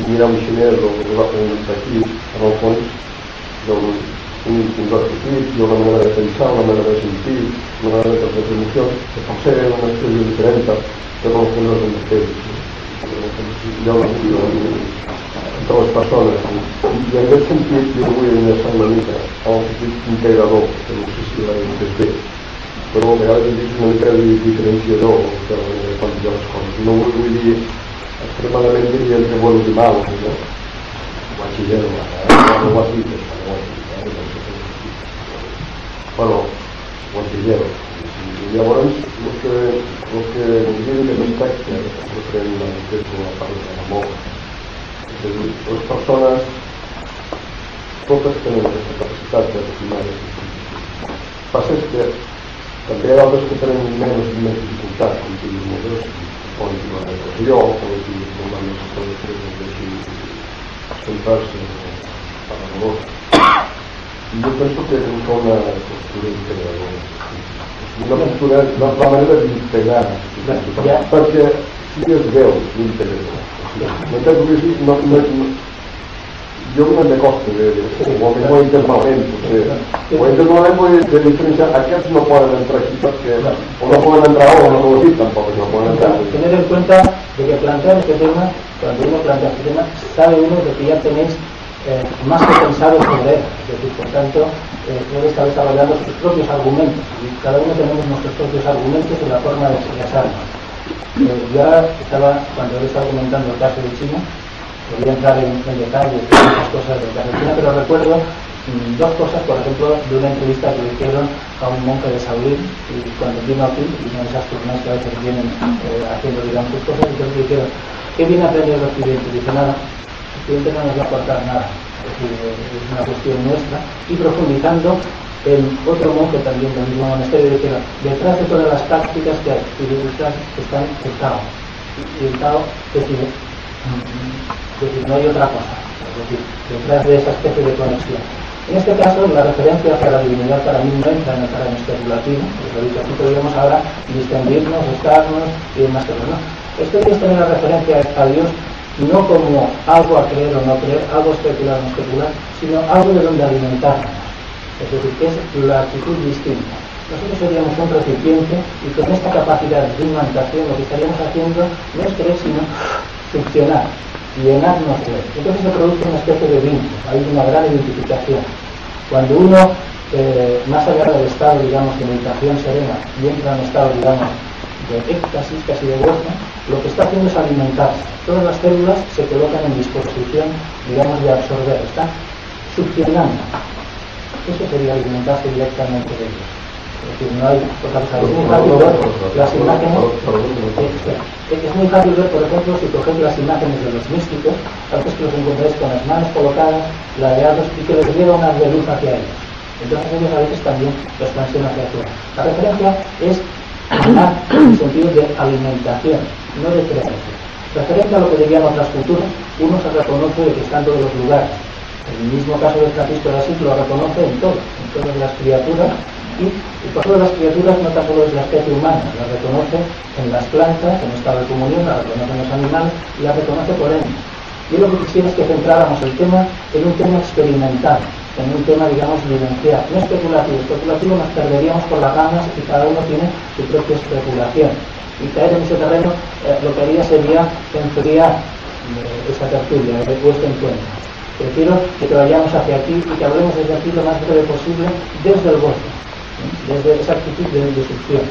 Mirar un xinès o aquí, en el fons, un arquetip i una manera de pensar, una manera de sentir, una manera de percebre emocions, que pot ser una expressió diferent, però no és el mateix. Hi ha una emoció entre les persones. I en aquest sentit, jo vull enllaçar una mica al sentit integrador, que no sé si l'he entès bé, però a vegades he dit una mica de diferenciador de la manera de plantejar les coses. No vull dir extremadament diria entre buenos i malos, no? Bachiller, no ho has dit, bueno, bachiller. I llavors, el que diu que més tracta, referent a la part de l'amor, és a dir, les persones totes tenen aquesta capacitat de refinar aquestes sensacions. El que passa és que també hi ha d'altres que tenen més dificultat, com si dius molt bé, poden dir la depressió, poden dir problemes de centrar-se per la dolor. I jo penso que és una postura integradora. Una postura, la manera d'integrar, perquè sí que es veu l'integrador. yo no me costa o me internament, o internament de diferenciar, aquests no poden entrar aquí perquè o no poden entrar o no ho dic tampoc, no poden entrar. Tener en cuenta de que plantear este tema, cuando uno plantea este tema, sabe uno de que ya tenéis más que pensado sobre él, es decir, por tanto, él está desarrollando sus propios argumentos y cada uno tenemos nuestros propios argumentos en la forma de expresarnos. Ya estaba, cuando él estaba comentando el caso de China, podría entrar en detalles de muchas cosas del caso de China, pero recuerdo dos cosas, por ejemplo, de una entrevista que le hicieron a un monje de Saudí, y cuando vino aquí, y son esas turnas que a veces vienen haciendo, digamos, sus cosas, entonces le dijeron, ¿qué viene a aprender el Occidente? Dice, nada, el Occidente no nos va a aportar nada, es decir, es una cuestión nuestra, y profundizando en otro monje también del mismo monasterio, dijeron, detrás de todas las tácticas que hay, y detrás está el Tao, y el Tao decide, no hay otra cosa, es decir, detrás de esa especie de conexión. En este caso, la referencia hacia la divinidad para mí no entra en el terreno especulativo, porque aquí podríamos ahora distinguirnos, estarnos y demás cosas, ¿no? Esto es tener la referencia a Dios no como algo a creer o no creer, algo especular o no especular, sino algo de donde alimentarnos. Es decir, que es la actitud distinta. Nosotros seríamos un recipiente y con esta capacidad de imantación lo que estaríamos haciendo no es creer, sino succionar, llenarnos de él. Entonces se produce una especie de vínculo, hay una gran identificación. Cuando uno, más allá del estado, digamos, de meditación serena y entra en un estado, digamos, de éxtasis, casi de gozo, lo que está haciendo es alimentarse. Todas las células se colocan en disposición, digamos, de absorber, están succionando. Eso sería alimentarse directamente de ellos. Es decir, no hay otra cosa. Es muy fácil ver las imágenes. Es muy fácil ver, por ejemplo, si cogéis las imágenes de los místicos, a veces que los encontráis con las manos colocadas, ladeados, y que les lleva una de luz hacia ellos. Entonces ellos a veces también lo expansión hacia afuera. La referencia es en el sentido de alimentación, no de creencia. Referente a lo que dirían otras culturas, uno se reconoce de que está en todos los lugares. En el mismo caso de Francisco de Asís lo reconoce en todas las criaturas, y por todas las criaturas no tan solo es la especie humana, la reconoce en las plantas, en estado de comunión, la reconoce en los animales y la reconoce por él. Yo lo que quisiera es que centráramos el tema en un tema experimental, en un tema, digamos, vivencial, no especulativo. Especulativo nos perderíamos por las ramas y cada uno tiene su propia especulación. Y caer en ese terreno lo que haría sería enfriar esa tertulia, el puesto en cuenta. Prefiero que vayamos hacia aquí y que hablemos desde aquí lo más breve posible, desde el gozo, desde esa actitud de destrucción.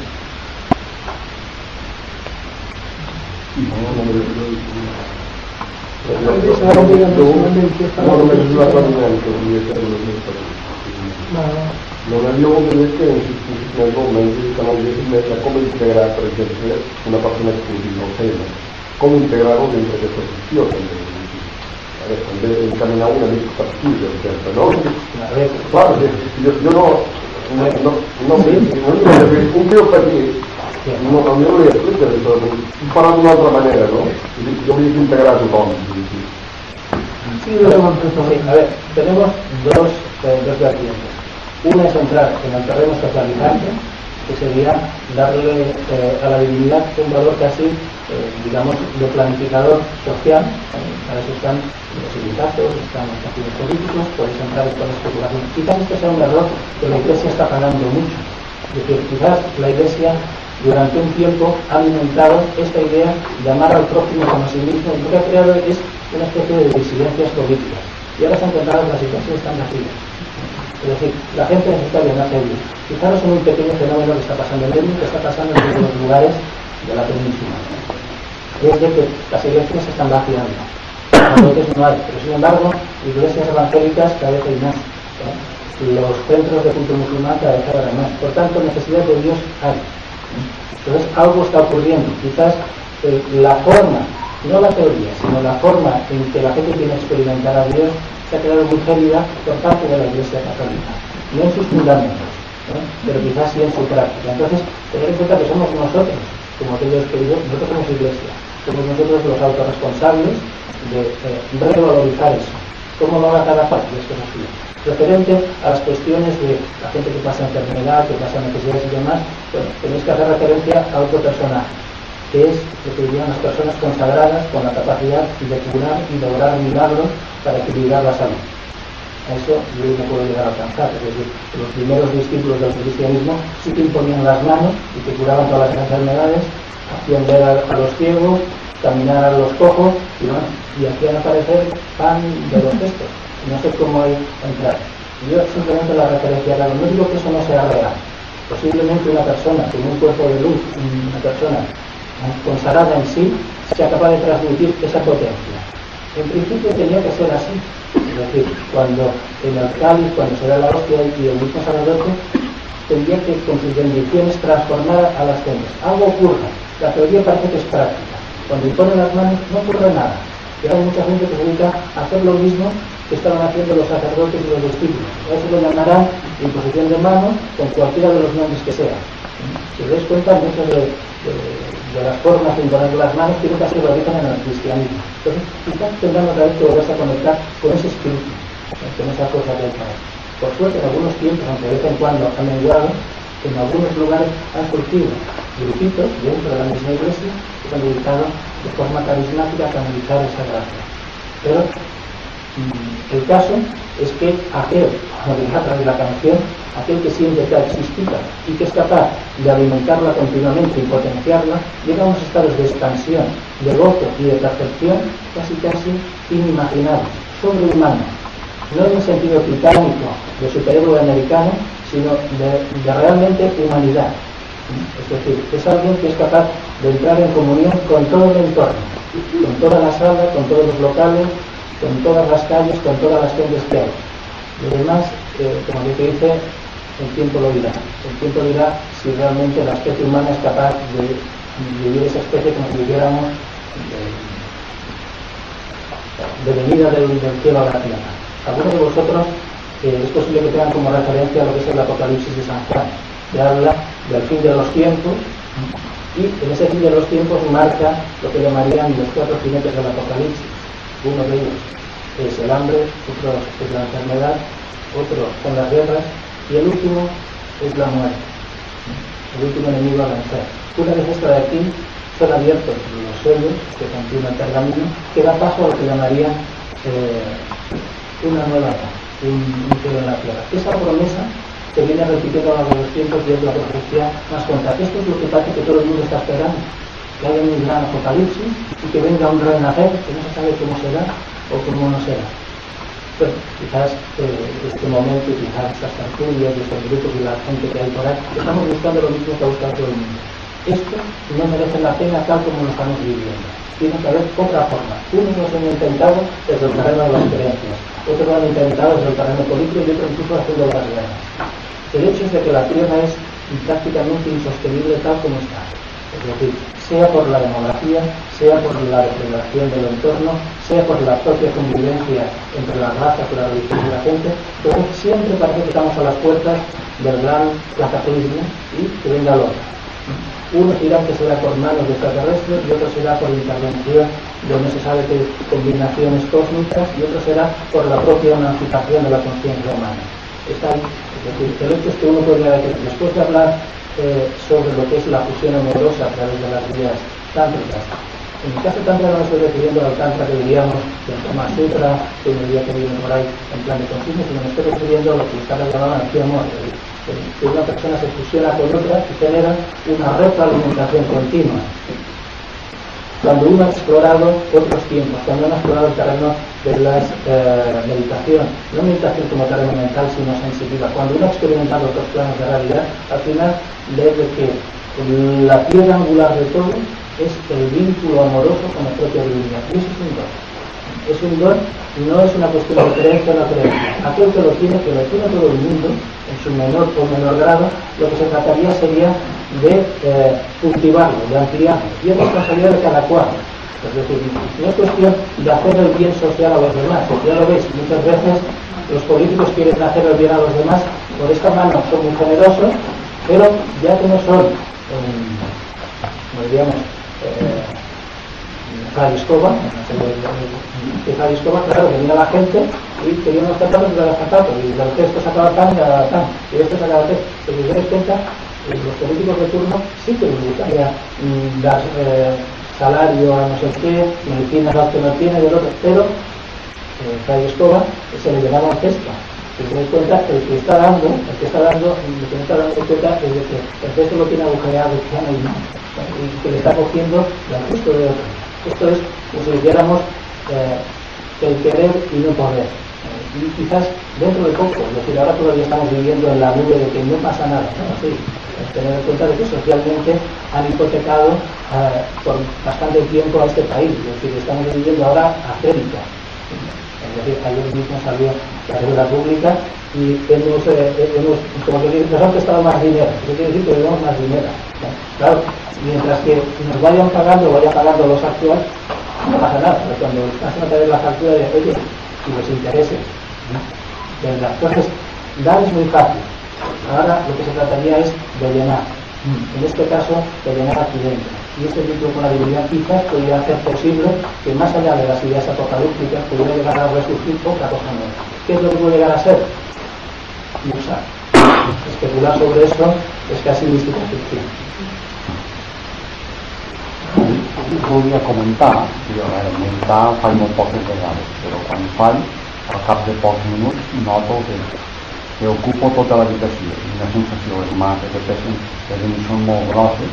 Non abbiamo detto che nel momento che stiamo dicendo come integrare, per esempio, una persona che non tema, come integrarlo dentro questa situazione. Adesso incamminare una lista partita, certo, no? Claro, yo no cumplio perché non lo explico, para de una otra manera, ¿no? Yo voy a integrar a tothom. Sí, a ver, tenemos dos vertientes. Una es entrar en el terreno socializante, que sería darle a la divinidad un valor casi, digamos, de planificador social. Para eso están los sindicatos, están los partidos políticos, podéis entrar con especulación. Quizás este sea un error que la Iglesia está pagando mucho. Es decir, quizás la Iglesia durante un tiempo ha alimentado esta idea de amar al prójimo como a sí mismo, y lo que ha creado es una especie de disidencias políticas. Y ahora se han encontrado las situaciones tan vacías. Es decir, la gente necesita llenarse de Dios. Fijaros en un pequeño fenómeno que está pasando en el mundo, que está pasando en todos los lugares de la península. Es de que las iglesias se están vaciando. Entonces no hay, pero sin embargo, iglesias evangélicas cada vez hay más. Los centros de culto musulmán cada vez habrá más. Por tanto, necesidad de Dios hay. Entonces, algo está ocurriendo. Quizás la forma, no la teoría, sino la forma en que la gente tiene que experimentar a Dios se ha quedado muy gélida por parte de la Iglesia Católica. No en sus fundamentos, pero quizás sí en su práctica. Entonces, tener en cuenta que somos nosotros, como aquellos queridos, nosotros somos Iglesia. Somos nosotros los autorresponsables de revalorizar eso. ¿Cómo lo haga cada parte? Esto es así. Referente a las cuestiones de la gente que pasa enfermedad, que pasa necesidades y demás, bueno, tenéis que hacer referencia a otro personaje. que es lo que dirían las personas consagradas con la capacidad de curar y lograr milagros para equilibrar la salud. A eso yo no puedo llegar a alcanzar. Es decir, los primeros discípulos del cristianismo sí que imponían las manos y que curaban todas las enfermedades, hacían ver a los ciegos, caminar a los cojos y hacían aparecer pan de los cestos. No sé cómo hay entrar. Yo simplemente la referencia, no digo que eso no sea real. Posiblemente una persona con un cuerpo de luz, una persona consagrada en sí, sea capaz de transmitir esa potencia. En principio tenía que ser así. Es decir, cuando en el cáliz, cuando se da la hostia y el mismo sacerdote, tendría que con sus bendiciones transformar a las gentes. Algo ocurre. La teoría parece que es práctica. Cuando imponen las manos no ocurre nada. Y hay mucha gente que se dedica a hacer lo mismo que estaban haciendo los sacerdotes y los discípulos. A eso lo llamarán imposición de manos con cualquiera de los nombres que sea. Si os dais cuenta, muchas de las formas de imponer las manos tienen casi el origen en el cristianismo. Entonces, quizás tendrán otra vez que volverse a conectar con ese espíritu, con esa cosa que hay para él. Por suerte, en algunos tiempos, aunque de vez en cuando han menguado, en algunos lugares han surgido grupitos dentro de la misma iglesia que se han dedicado de forma carismática a canalizar esa gracia. Pero el caso es que aquel, como dirá a través de la canción, aquel que siente que ha existido y que es capaz de alimentarla continuamente y potenciarla, llega a unos estados de expansión, de gozo y de percepción casi inimaginables, sobrehumanos. No en el sentido titánico de superhéroe americano, sino de realmente humanidad. Es decir, es alguien que es capaz de entrar en comunión con todo el entorno, con toda la sala, con todos los locales, con todas las calles, con todas las gentes que hay. Lo demás, como yo te dice, el tiempo lo dirá. El tiempo dirá si realmente la especie humana es capaz de vivir esa especie como si viviéramos de venida del cielo a la tierra. Algunos de vosotros es posible que tengan como referencia lo que es el Apocalipsis de San Juan, que habla del fin de los tiempos, y en ese fin de los tiempos marca lo que llamarían los 4 jinetes del Apocalipsis. Uno de ellos es el hambre, otro es la enfermedad, otro son las guerras, y el último es la muerte, el último enemigo a vencer. Una vez esto de aquí son abiertos los sellos que contiene el pergamino, que da paso a lo que llamarían una nueva era, un cielo en la tierra. Esa promesa que viene repitiendo a lo largo de los tiempos y es la profecía más constante. Esto es lo que parece que todo el mundo está esperando, que haya un gran apocalipsis y que venga un renacer que no se sabe cómo será o cómo no será. Bueno, quizás este momento y quizás estas tertulias y estos grupos y la gente que hay por ahí, estamos buscando lo mismo que ha buscado todo el mundo. Esto no merece la pena tal como lo estamos viviendo. Tiene que haber otra forma. Unos lo han intentado desde el terreno de las creencias, otros lo han intentado desde el terreno político y otros incluso haciendo las guerras. El hecho es de que la tierra es prácticamente insostenible tal como está. Es decir, sea por la demografía, sea por la depredación del entorno, sea por la propia convivencia entre las razas y la religión de la gente, entonces siempre parece que estamos a las puertas del gran cataclismo y que venga el otro. Unos dirán que será por manos de extraterrestres y otros será por intervención de no se sabe qué combinaciones cósmicas y otro será por la propia emancipación de la conciencia humana. Está ahí. Es decir, el hecho es que uno podría decir, después de hablar sobre lo que es la fusión amorosa a través de las vías tántricas, en mi caso tantra no me estoy refiriendo al tantra que diríamos del Kama Sutra, que un día que viene por ahí en plan de consumo, sino me estoy refiriendo a lo que está llamado aquí amor, que una persona se fusiona con otra y genera una retroalimentación continua. Cuando uno ha explorado otros tiempos, cuando uno ha explorado el terreno de la meditación, no meditación como terreno mental, sino sensitiva, cuando uno ha experimentado otros planos de realidad, al final ve que la piedra angular de todo es el vínculo amoroso con la propia divinidad. Y eso es un don. Es un don, no es una cuestión de creencia o no creencia. Aquel que lo tiene todo el mundo, en su menor o menor grado, lo que se trataría sería de cultivarlo, de ampliarlo, y es responsabilidad de cada cual. Es decir, no es cuestión de hacer el bien social a los demás, porque ya lo veis, muchas veces los políticos quieren hacer el bien a los demás, por esta mano son muy generosos, pero ya que no son, digamos, Jaliscoba, claro, venía la gente y querían los zapatos de los zapatos, y del texto sacaba pan y de pan, y esto sacaba texto. Si os dais cuenta, los políticos de turno sí que les gustaría dar salario a no sé qué, medicina a los que no tiene, del otro, pero Fray Escobar se le llenaba un cesto. Si te das cuenta, el que está dando, lo que no está dando cuenta es de que el cesto lo tiene agujereado, que ya no hay más, y que le está cogiendo del resto de otros. Esto es como si dijéramos el querer y no poder. Y quizás dentro de poco, es decir, ahora todavía estamos viviendo en la nube de que no pasa nada, ¿no? Sí, tener en cuenta de que socialmente han hipotecado por bastante tiempo a este país, es decir, estamos viviendo ahora aférica. Es decir, ayer mismo salió la deuda pública y hemos como que nos han prestado más dinero. Eso quiere decir que debemos más dinero. Claro, mientras que nos vayan pagando los actuales, no pasa nada, pero cuando hacen a través la factura de oye, y los intereses, ¿verdad? Entonces, dar es muy fácil. Ahora lo que se trataría es de llenar. En este caso, de llenar aquí dentro. Y este vínculo con la divinidad quizás podría hacer posible que más allá de las ideas apocalípticas pudiera llegar a resurgir otra cosa nueva. ¿Qué es lo que puede llegar a ser? Usar. Especular sobre eso es casi mística ficción. Volia comentar, jo meditar faig molt poques vegades, però quan faig, al cap de pocs minuts, noto que ocupo tota l'habitació. Una sensació, les mans són molt grosses,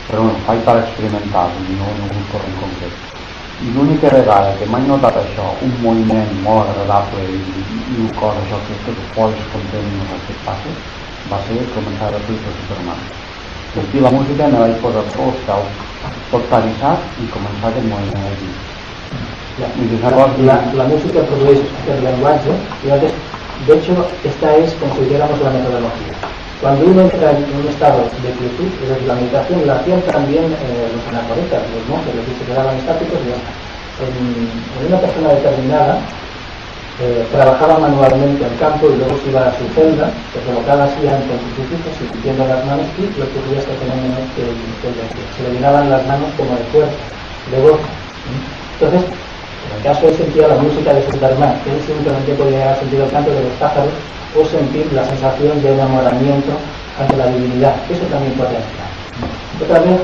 però no, faig per experimentar, no un corrent concret. I l'única vegada que m'he notat això, un moviment molt agradable i un cos, això que es posa content i no saps què passa, va ser començar a fer el Superman. Sentir la música me vaig posar els peus tot parissat y comenzar el moviment allí. La música produce el lenguaje y a veces, de hecho, esta es, consideramos la metodología. Cuando uno entra en un estado de quietud, es decir, la meditación la hacían también los anacoretas, los monjes, los que se quedaban estáticos, y en una persona determinada trabajaba manualmente el campo y luego se iba a su celda, se colocaba así ante sus crucifijos y sintiendo las manos y lo que ocurría este fenómeno que se le llenaban las manos como de fuerza. Luego, entonces, en el caso él sentía la música de Superman, él simplemente podía haber sentido el canto de los pájaros o sentir la sensación de enamoramiento ante la divinidad. Eso también puede entrar. Otra vez,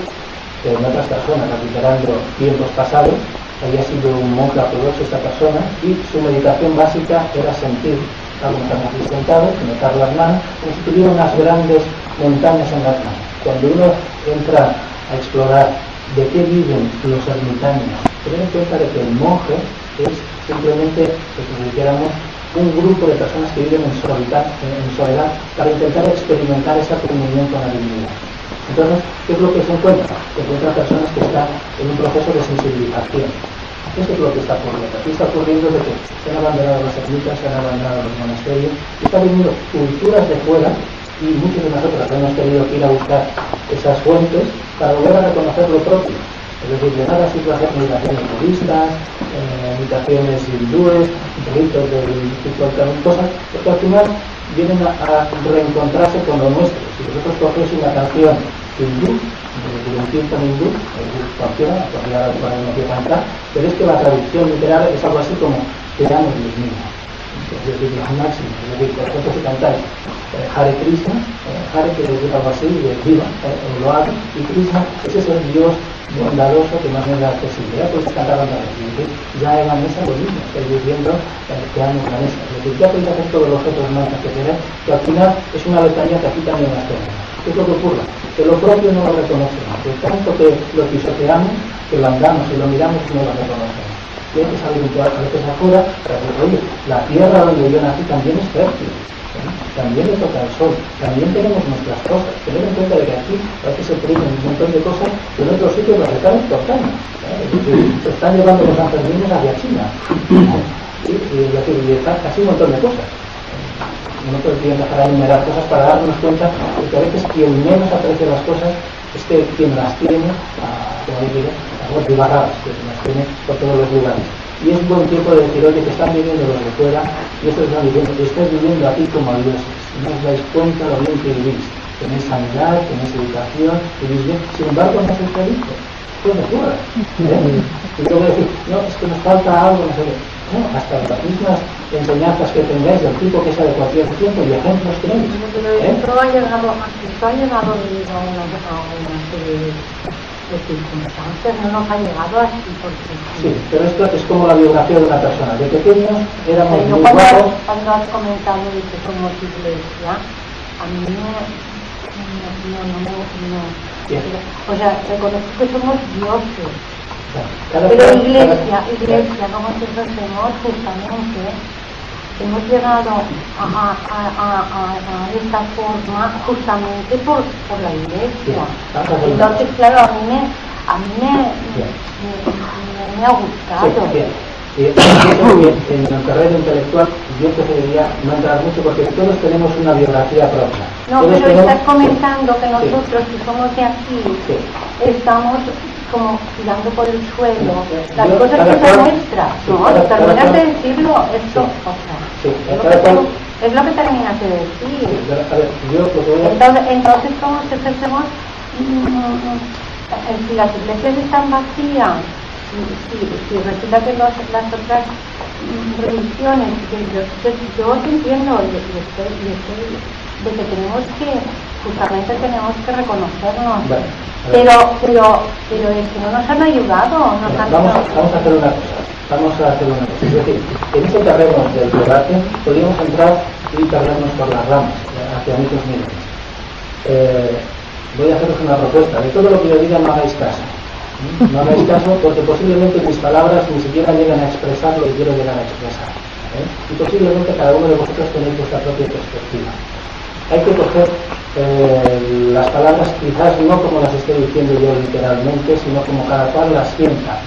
en otras personas, recuperando tiempos pasados, había sido un monje ortodoxo esta persona y su meditación básica era sentir algo que estamos aquí sentados, notar las manos, como si tuviera unas grandes montañas en las manos. Cuando uno entra a explorar de qué viven los ermitaños, tener en cuenta de que el monje es simplemente, como dijéramos, un grupo de personas que viven en soledad para intentar experimentar esa comunión con la divinidad. Entonces, ¿qué es lo que se encuentra? Se encuentra personas que están en un proceso de sensibilización. Eso es lo que está ocurriendo. Aquí está ocurriendo de que se han abandonado las ermitas, se han abandonado los monasterios, están viniendo culturas de fuera y muchos de nosotros hemos tenido que ir a buscar esas fuentes para volver a reconocer lo propio. Es decir, de nada sirve hacer meditaciones budistas, meditaciones hindúes, ritos de cosas, porque al final vienen a reencontrarse con lo nuestro. Si vosotros cogéis una canción hindú, de un tiempo hindú, funciona, todavía no quiero cantar, pero es que la traducción literal es algo así como te amo Dios mío. Es decir, la máxima. Es decir, por ejemplo, si cantáis Hare Krishna, Hare quiere decir algo así, de viva, lo hago, y Krishna, ese es el Dios bondadoso que más me da accesibilidad, pues cantar la mesa. Ya en la mesa lo mismo, estoy diciendo que amo la mesa. Es decir, ya podéis hacer todos los objetos mantas que queráis, que al final es una letanía que aquí también las tenemos. ¿Qué es lo que ocurre? Que lo propio no lo reconocemos, de tanto que lo pisoteamos, que lo andamos y lo miramos no lo reconocemos. Y hay que salir un poco a veces afuera para decir, oye, la tierra donde yo nací también es fértil. También le toca el sol, también tenemos nuestras cosas. Tener en cuenta de que aquí a veces se prohíben un montón de cosas que en otros sitios las están exportando. Se están llevando los sanfermines hacia China. Y están casi un montón de cosas. No podemos dejar a enumerar cosas para darnos cuenta de que a veces quien menos aprecia las cosas es que quien las tiene, como digo, a barradas, que las tiene por todos los lugares. Y es buen tiempo de decir, oye, que están viviendo los de fuera, y estos están diciendo que estáis viviendo aquí como dioses, no os dais cuenta lo bien que vivís, tenéis sanidad, tenéis educación, vivís bien, sin embargo no sois felices, pues me ocurre. Y luego decir, no, es que nos falta algo, no sé qué. hasta las mismas enseñanzas que tengáis del tipo que sea de cualquier tiempo y ejemplos tenéis. Pero esto ha llegado debido a una serie de circunstancias, no nos ha llegado así porque... Sí, pero esto es como la biografía de una persona. De pequeños éramos Pero muy guapos. cuando has comentado de que somos iglesia, a mí no. O sea, reconozco que somos dioses. Pero iglesia, como nosotros hacemos justamente, hemos llegado a esta forma justamente por la iglesia. Entonces, claro, a mí me ha gustado. En el terreno intelectual yo preferiría no entrar mucho porque todos tenemos una biografía propia. No, todos pero tenemos... estás comentando que nosotros, que somos de aquí, estamos como tirando por el suelo las cosas que son nuestras, ¿no? Terminas de decirlo, esto, o sea, es lo que terminas de decir. Entonces, ¿cómo se hacemos? Si las iglesias están vacías, si resulta que las otras religiones, yo entiendo de que tenemos que, justamente tenemos que reconocernos, pero es que no nos han ayudado. Vamos a hacer una cosa. Es decir, en este terreno del debate podríamos entrar y perdernos por las ramas hacia muchos niveles. Voy a haceros una propuesta. De todo lo que yo diga no hagáis caso. No hagáis caso porque posiblemente mis palabras ni siquiera llegan a expresar lo que quiero llegar a expresar. Y posiblemente cada uno de vosotros tenéis vuestra propia perspectiva. Hay que coger las palabras quizás no como las estoy diciendo yo literalmente, sino como cada cual las sienta.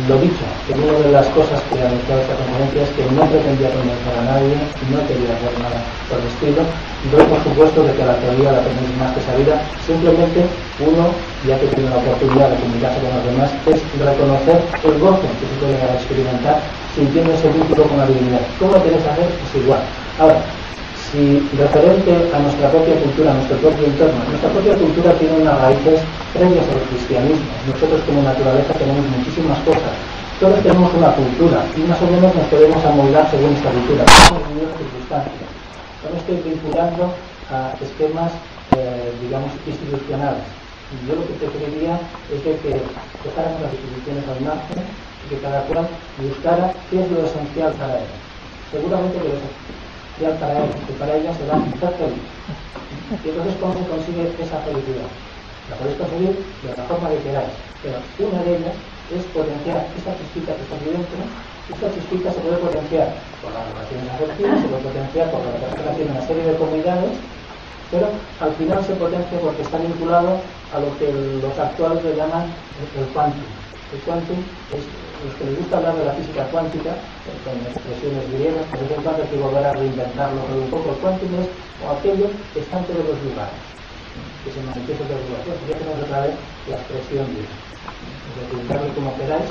Lo dicho, que una de las cosas que anunciaba esta conferencia es que no pretendía convencer a nadie, no quería hacer nada por el estilo. Doy por supuesto de que la teoría la tenéis más que sabida, simplemente uno, ya que tiene la oportunidad de comunicarse con los demás, es reconocer el gozo que se puede llegar a experimentar sintiendo ese vínculo con la divinidad. ¿Cómo lo queréis hacer? Es igual. Ahora, si referente a nuestra propia cultura, a nuestro propio entorno, nuestra propia cultura tiene unas raíces previas al cristianismo. Nosotros como naturaleza tenemos muchísimas cosas. Todos tenemos una cultura y más o menos nos podemos amoldar según esta cultura. Tenemos circunstancias. No me estoy vinculando a esquemas, digamos, institucionales. Yo lo que preferiría es de que dejáramos las instituciones al margen y que cada cual buscara qué es lo esencial para él. Seguramente que lo esencial para él y para ella será ser feliz. Y entonces, ¿cómo se consigue esa felicidad? La podéis conseguir de la forma que queráis, pero una de ellas es potenciar esta chispita que está aquí dentro. Esta chispita se puede potenciar por las relaciones afectivas, se puede potenciar por la persona tiene una serie de comunidades, pero al final se potencia porque está vinculado a lo que los actuales le llaman el quantum. El quantum es, los que les gusta hablar de la física cuántica, con expresiones griegas, por vez en cuando hay que volver a reinventarlo un poco. El quantum es aquello que está en todos los lugares, que se manifiesta en todos los lugares. Ya tenemos otra vez la expresión de darle como queráis,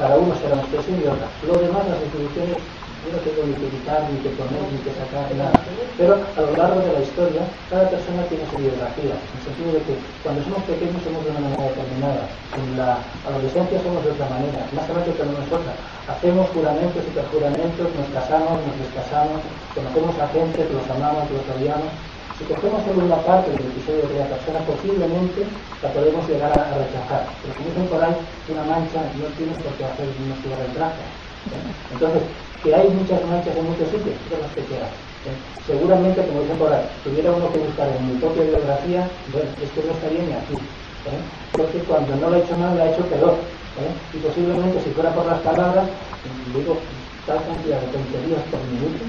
cada uno será una expresión y otra. Lo demás, las instituciones, yo no tengo ni que quitar, ni que poner, ni que sacar, nada. Pero a lo largo de la historia, cada persona tiene su biografía, en el sentido de que cuando somos pequeños somos de una manera determinada, en la adolescencia somos de otra manera, más rápido que nosotros. Hacemos juramentos y perjuramentos, nos casamos, nos descasamos, conocemos a gente, los amamos, los odiamos. Si cogemos solo una parte del episodio de la persona, posiblemente la podemos llegar a rechazar. Pero como dicen por ahí, una mancha no tiene por qué hacer un ciudad de traje. Entonces, que hay muchas manchas en muchos sitios, son las que quieran. Seguramente, como dicen por ahí, tuviera uno que buscar en mi propia biografía, bueno, esto no estaría ni aquí. Porque cuando no lo ha hecho mal, lo ha hecho peor. Y posiblemente, si fuera por las palabras, digo, tal cantidad de tonterías por minuto,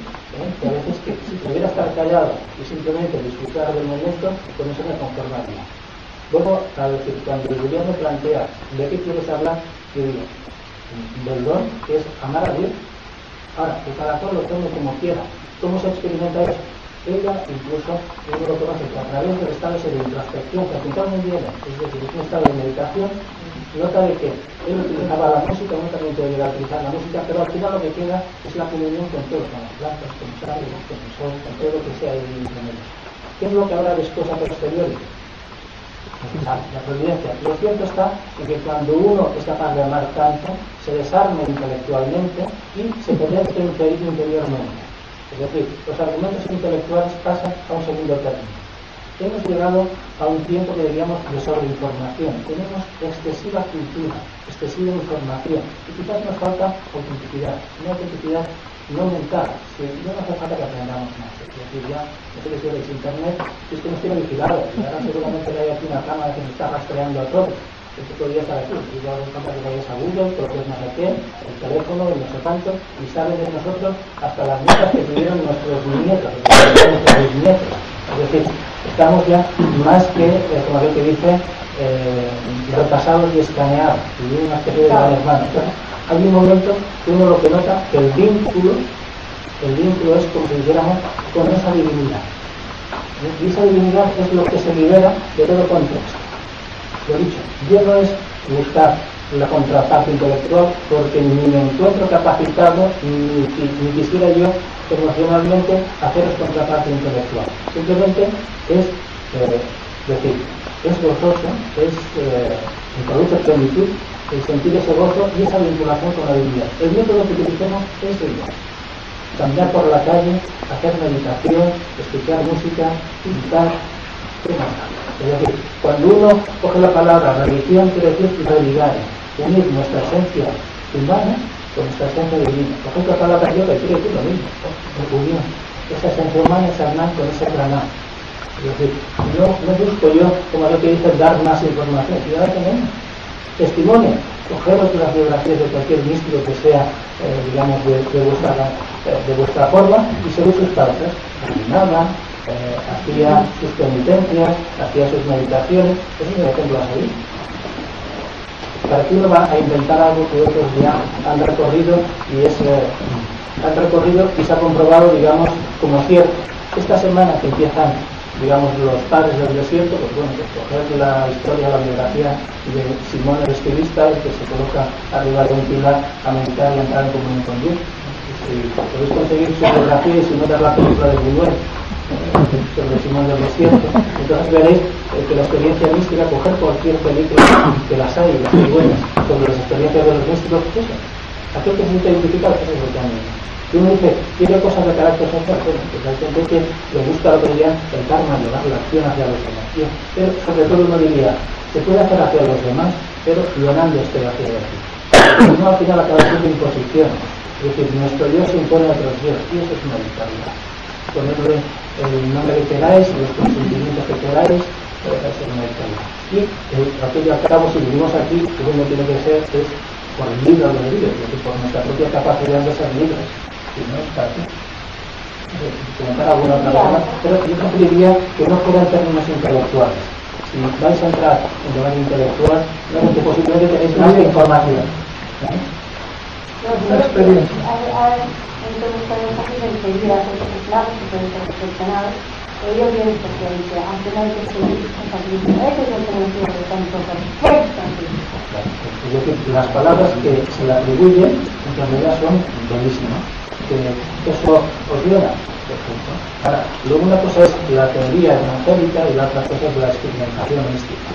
que a veces que si pudiera estar callado y simplemente disfrutar del momento, con eso me conformaría. Luego, a decir, cuando el gobierno plantea de qué quieres hablar, yo digo, del don, que es amar a Dios. Ahora, que cada cual lo tome como quiera. ¿Cómo se experimenta eso? Ella, incluso, uno lo conoce que a través del estado de introspección, que apuntalmente viene, es decir, es un estado de meditación, nota de que él utilizaba la música, uno también puede llegar a utilizar la música, pero al final lo que queda es la comunión con todo, con las plantas, con los árboles, con el sol, con todo lo que sea el instrumento. ¿Qué es lo que ahora después a posteriori? la providencia. Lo cierto está en que cuando uno es capaz de amar tanto, se desarme intelectualmente y se penetre interiormente. Es decir, los argumentos intelectuales pasan a un segundo término. Hemos llegado a un tiempo que diríamos de sobreinformación. Tenemos excesiva cultura, excesiva información y quizás nos falta autenticidad, una autenticidad no mental, que no nos hace falta que aprendamos más. Es decir, ya no sé qué es internet, es que nos tiene vigilados y ahora seguramente hay aquí una cámara que nos está rastreando a todos. Esto podría estar aquí, y luego en cuenta que vayas a Google, creo que es no sé qué, el teléfono, el no sé cuánto, y saben de nosotros hasta las notas que tuvieron nuestros nietos, nuestros bisnietos. Es decir, estamos ya más que, como aquel que dice, repasados y escaneados, y una especie de gran hermano. Entonces, hay un momento que uno lo que nota, que el vínculo es como si dijéramos con esa divinidad. Y esa divinidad es lo que se libera de todo contexto. Lo dicho, yo no es buscar la contraparte intelectual porque ni me encuentro capacitado ni quisiera yo emocionalmente haceros contraparte intelectual. Simplemente es decir, es gozoso, es introduce plenitud el sentir ese gozo y esa vinculación con la divinidad. El método que utilicemos es el igual. Caminar por la calle, hacer meditación, escuchar música, pintar, ¿qué más? Es decir, cuando uno coge la palabra religión, quiere decir religar, unir nuestra esencia humana con nuestra esencia divina. Coge la palabra yoga, quiere decir lo mismo, unión. Esa esencia humana es Arnán con ese prana. Es decir, no busco yo, como lo que dice, dar más información, si ya la tenemos. Testimonio, cogeros las biografías de cualquier místico que sea, digamos, de vuestra forma y seguir sus pausas. Caminaba, hacía sus penitencias, hacía sus meditaciones, eso es un ejemplo a seguir. Para que uno va a inventar algo que otros ya han recorrido y se ha comprobado, digamos, como cierto. Esta semana que empiezan, digamos, los padres del desierto, pues bueno, pues coger la historia, la biografía de Simón el estilista, el que se coloca arriba de un pilar a meditar y entrar en comunión con Dios. Si podéis conseguir su biografía y si no ver la película de Buñuel sobre Simón del desierto, entonces veréis que la experiencia mística, coger cualquier película que las hay buenas sobre las experiencias de los místicos, eso, aquel que se siente identificado, eso es lo que a mí. Y uno dice, tiene cosas de carácter social, bueno, pues hay gente que le gusta lo que dirían el karma, llevar la acción hacia los demás. Pero sobre todo uno diría, se puede hacer hacia los demás, pero ganando este hacia de aquí. No al final acaba siendo imposición. Es decir, nuestro yo se impone a otros dios, y eso es una dictadura. Ponerle el nombre que queráis, los consentimientos que queráis, eso es una dictadura. Y al fin y al cabo, si vivimos aquí, lo que uno tiene que ser es por el libre albedrío, es decir, por nuestra propia capacidad de ser libres. Si no es para ti. Comentar alguna otra cosa, pero yo preferiría que no fueran términos intelectuales. Si vais a entrar en debate intelectual, no es que posiblemente tenéis más información. La experiencia. Ellos vienen porque aunque no hay que seguir es lo que nos tiene tanto perfecto. Es decir, las palabras que se le atribuyen en realidad son buenísimas. Eso os llena. Ahora, luego una cosa es la teoría evangélica y la otra cosa es la experimentación mística.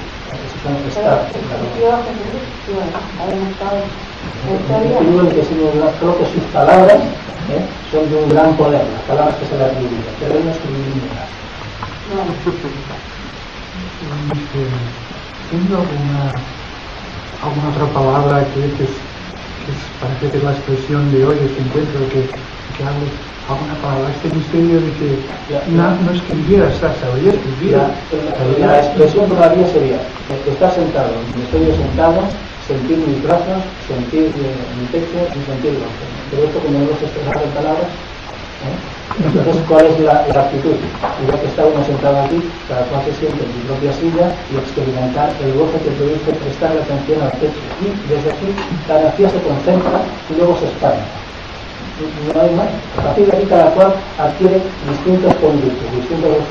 Creo que sus palabras son de un gran poder, las palabras que se le atribuyen, pero él no escribió ninguna. ¿Tengo alguna otra palabra que parece que es la expresión de hoy, que encuentro que hable alguna palabra, este misterio de que no escribiera, sabría escribir? La expresión todavía sería estar sentado, me estoy sentado, sentir mis brazos, sentir mi pecho y sentir el otro. Pero esto como no se expresa en palabras, entonces ¿cuál es la actitud? Igual que está uno sentado aquí, cada cual se siente en su propia silla y experimentar el gozo que produce prestarle atención al pecho. Y desde aquí la energía se concentra y luego se expande. No hay más. A partir de aquí cada cual adquiere distintos conductos, distintos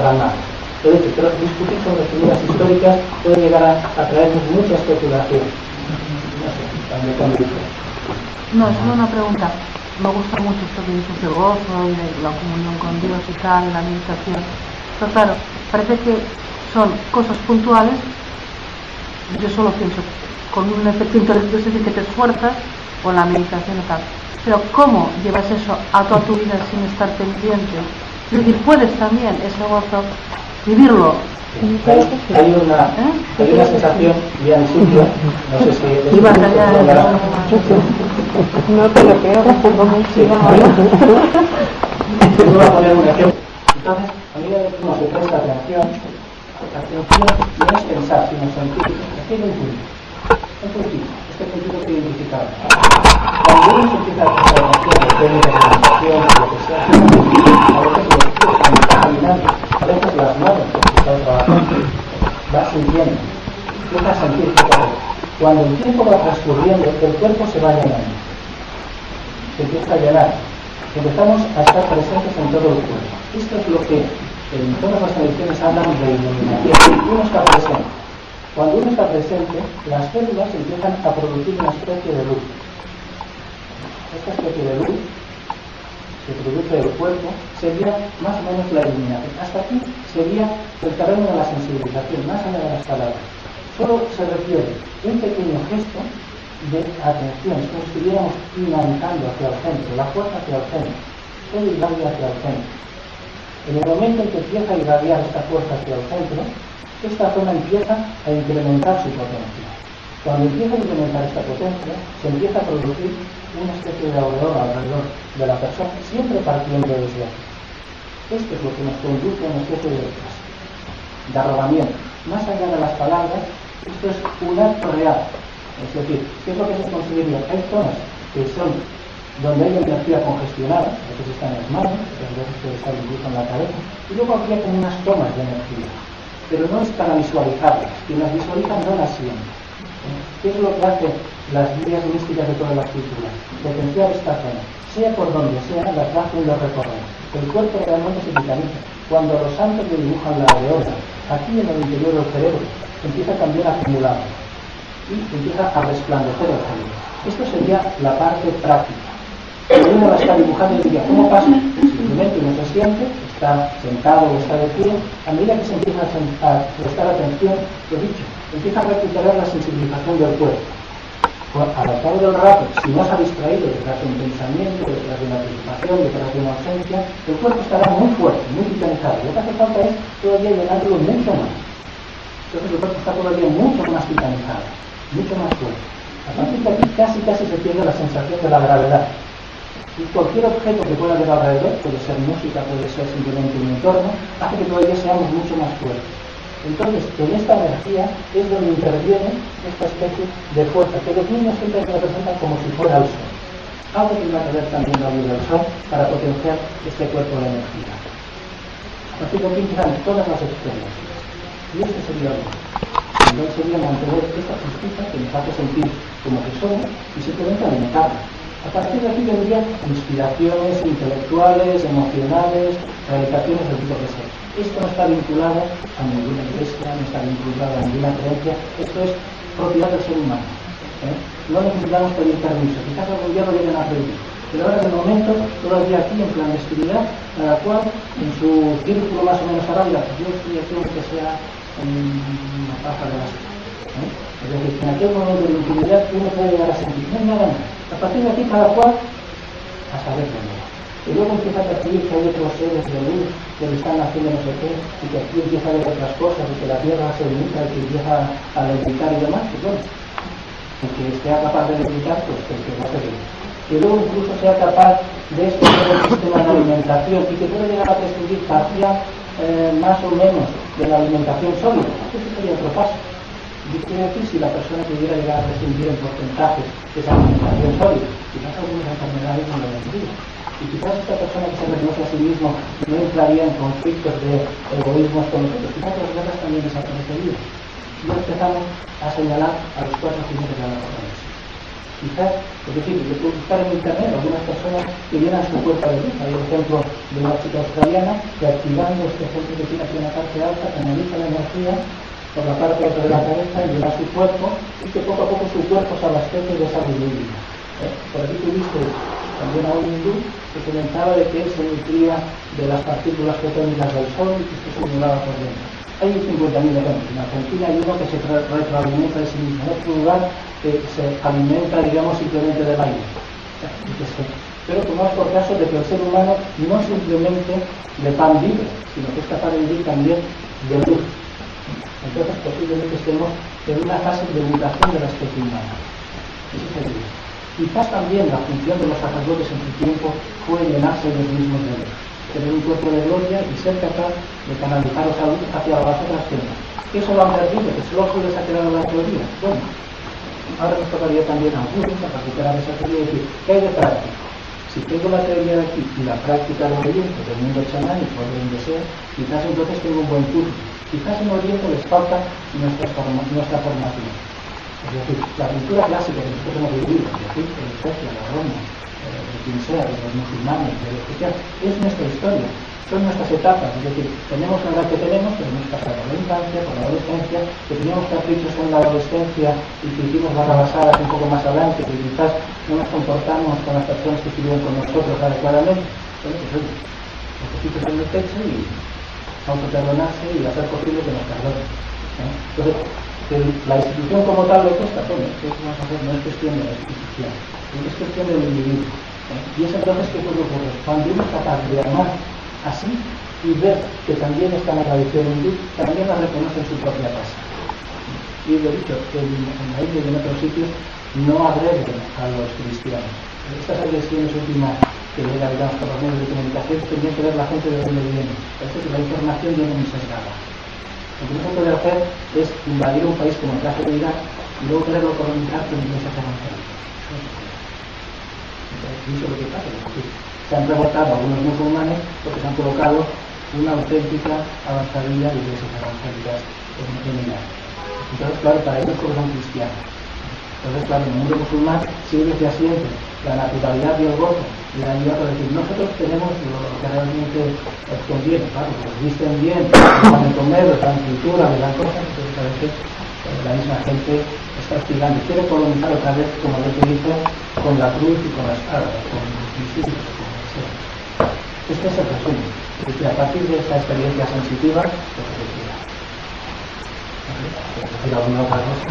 dramas. Pero discutir sobre figuras históricas puede llegar a traernos mucha especulación. No sé, también conducto. No, es una pregunta. Me gusta mucho esto que dices del gozo y de la comunión con Dios y tal, la meditación. Pero claro, parece que son cosas puntuales, yo solo pienso con un efecto intelectual, es decir, que te esfuerzas o la meditación o tal. Pero ¿cómo llevas eso a toda tu vida sin estar pendiente? Es decir, puedes también ese gozo vivirlo. Hay una sensación bien simple, no sé si Iba a callar, no te lo creo, que estoy convencida. Yo voy a poner un ejemplo. Entonces, a medida que uno se presta atención no es pensar, sino sentir. Aquí hay un puntito, este puntito que identificamos. Cuando uno se empieza a prestar atención de técnicas de meditación, de lo que sea, a veces los pies cuando está caminando, a veces las manos cuando está trabajando, va sintiendo, empieza a sentir que cuando el tiempo va transcurriendo, el cuerpo se va llenando, se empieza a llenar. Empezamos a estar presentes en todo el cuerpo. Esto es lo que en todas las tradiciones hablan de iluminación. Uno está presente. Cuando uno está presente, las células empiezan a producir una especie de luz. Esta especie de luz que produce el cuerpo sería más o menos la iluminación. Hasta aquí sería el terreno de la sensibilización, más allá de las palabras. Solo se requiere un pequeño gesto de atención, es como si estuviéramos finalizando hacia el centro, la fuerza hacia el centro, todo irradia hacia el centro. En el momento en que empieza a irradiar esta fuerza hacia el centro, esta zona empieza a incrementar su potencia. Cuando empieza a incrementar esta potencia, se empieza a producir una especie de aureola alrededor de la persona, siempre partiendo desde aquí. Esto es lo que nos conduce a una especie de arrobamiento. Más allá de las palabras, esto es un acto real. Es decir, ¿qué es lo que se conseguiría? Hay zonas que son donde hay energía congestionada, a veces están en las manos, a veces está incluso en la cabeza, y luego habría como unas tomas de energía. Pero no es para visualizarlas, quien las visualiza no las siente. ¿Qué es lo que hacen las guías místicas de todas las culturas? Potenciar esta zona, sea por donde sea, las va haciendo recorrer. El cuerpo realmente se vitaliza. Cuando los santos le dibujan la aureola, aquí en el interior del cerebro, empieza también a acumular y empieza a resplandecer el cerebro. Esto sería la parte práctica. Cuando uno la está dibujando y diría, ¿cómo pasa? Simplemente uno se siente, está sentado o está de pie, a medida que se empieza a prestar atención, lo dicho, empieza a recuperar la sensibilización del cuerpo. Al cabo del rato, si no se ha distraído detrás de un pensamiento, detrás de una preocupación, detrás de una ausencia, el cuerpo estará muy fuerte, muy vitalizado. Lo que hace falta es todavía llenarlo mucho más. Entonces el cuerpo está todavía mucho más vitalizado, mucho más fuerte. A partir de aquí casi se pierde la sensación de la gravedad. Y cualquier objeto que pueda haber alrededor, puede ser música, puede ser simplemente un entorno, hace que todavía seamos mucho más fuertes. Entonces, en esta energía es donde interviene esta especie de fuerza, que los niños siempre se representan como si fuera el sol. Algo tendrá que ver también la luz del sol para potenciar este cuerpo de energía. A partir de aquí empiezan todas las experiencias. Y este sería el otro. Entonces sería mantener esta justicia que nos hace sentir como que somos y simplemente alimentarla. A partir de aquí vendrían inspiraciones intelectuales, emocionales, realizaciones del tipo que sea. Esto no está vinculado a ninguna iglesia, no está vinculado a ninguna creencia, esto es propiedad del ser humano. No necesitamos pedir permiso, quizás algún día lo lleguen a pedir, pero ahora de momento, todavía aquí en clandestinidad, cada cual en su círculo más o menos arábiga, yo estoy aquí aunque sea una paja de las es decir, en aquel momento de intimidad uno puede llegar a sentir, no hay nada más. A partir de aquí cada cual a saber dónde. Y luego empieza a percibir que hay otros seres de luz que le están haciendo no sé qué, y que aquí empieza a ver otras cosas, y que la tierra se limita, y que empieza a levitar y demás, pues bueno, el que sea capaz de levitar, pues el que va a servir. Que luego incluso sea capaz de escoger el sistema de alimentación y que pueda llegar a prescindir parcial más o menos de la alimentación sólida. Eso sería otro paso. Y quiere decir, si la persona pudiera llegar a prescindir en porcentajes de esa alimentación sólida, quizás algunas enfermedades no lo vendrían. Y quizás esta persona que se reconoce a sí mismo no entraría en conflictos de egoísmos con nosotros, quizás las guerras también desaparecerían. Y ya empezamos a señalar a los cuatro jinetes de la naturaleza. Quizás, es decir, que puedo buscar en internet algunas personas que llenan su cuerpo de luz. Hay un ejemplo de una chica australiana que activando este ejemplo que tiene aquí en la parte alta, canaliza la energía por la parte alta de la cabeza y llena su cuerpo, y que poco a poco su cuerpo se abastece de esa luz. Por aquí tuviste también a un hindú que comentaba de que él se nutría de las partículas fotónicas del sol y que esto se acumulaba por dentro. Hay 50.000 ejemplos. En Argentina hay uno que se retroalimenta de sí mismo. En otro lugar que se alimenta, digamos, simplemente del aire. Pero tomamos por caso de que el ser humano no simplemente de pan vive, sino que es capaz de vivir también de luz. Entonces posiblemente estemos en una fase de mutación de la especie humana. Ese es el día. Quizás también la función de los sacerdotes en su tiempo fue llenarse ellos mismos de luz, tener un cuerpo de gloria y ser capaz de canalizar esa luz hacia las otras gentes. Eso lo han perdido, que solo les ha quedado la teoría. Bueno, ahora nos tocaría también a algunos a recuperar esa teoría y decir, ¿qué hay de práctica? Si tengo la teoría de aquí y la práctica de Oriente, del mundo chamánico, de donde sea, quizás entonces tengo un buen curso. Quizás en Oriente les falta nuestra formación. Es decir, la cultura clásica que nosotros hemos vivido, de Egipto, de Persia, de Roma, de quien sea, de los musulmanes, de los cristianos, es nuestra historia, son nuestras etapas. Es decir, tenemos la edad que tenemos, pero hemos pasado la infancia, por la adolescencia, que teníamos caprichos en la adolescencia y que hicimos barrabasadas un poco más adelante, que quizás no nos comportamos con las personas que estuvieron con nosotros adecuadamente. Bueno, pues oye, los cositos en el techo y autoperdonarse y hacer posible que nos perdonen. Entonces, la institución como tal le cuesta, bueno, ¿qué vamos a hacer? No es cuestión de la institución, es cuestión del individuo. Y es entonces que puede ocurrir. Cuando uno es capaz de amar así y ver que también está en la tradición hindú, también la reconoce en su propia casa. Y lo he dicho, en la India y en otros sitios no agreden a los cristianos. Estas agresiones últimas que llegan, digamos, por los medios de comunicación tendría que ver la gente de dónde viene. Parece que la información viene muy sesgada. Lo que no se puede hacer es invadir un país como el caso de Irak y luego quererlo colonizar con iglesia evangélica. Eso es lo que pasa. Se han revoltado algunos musulmanes porque se han colocado una auténtica avanzadilla de iglesias evangélicas en Irak. Entonces, claro, para ellos todos son cristianos. Entonces, claro, en el mundo musulmán sigue desde siempre la naturalidad y el gozo. Y la ayuda para decir, nosotros tenemos lo que realmente les conviene, claro, los visten bien, les dan de comer, les dan cultura, les dan cosas, entonces a veces la misma gente está hostigando, quiere colonizar otra vez, como lo que dice, con la cruz y con la espada, con los principios, con lo que sea. Este es el resumen. Y que a partir de esta experiencia sensitiva, pues se retira. ¿Decir alguna otra cosa?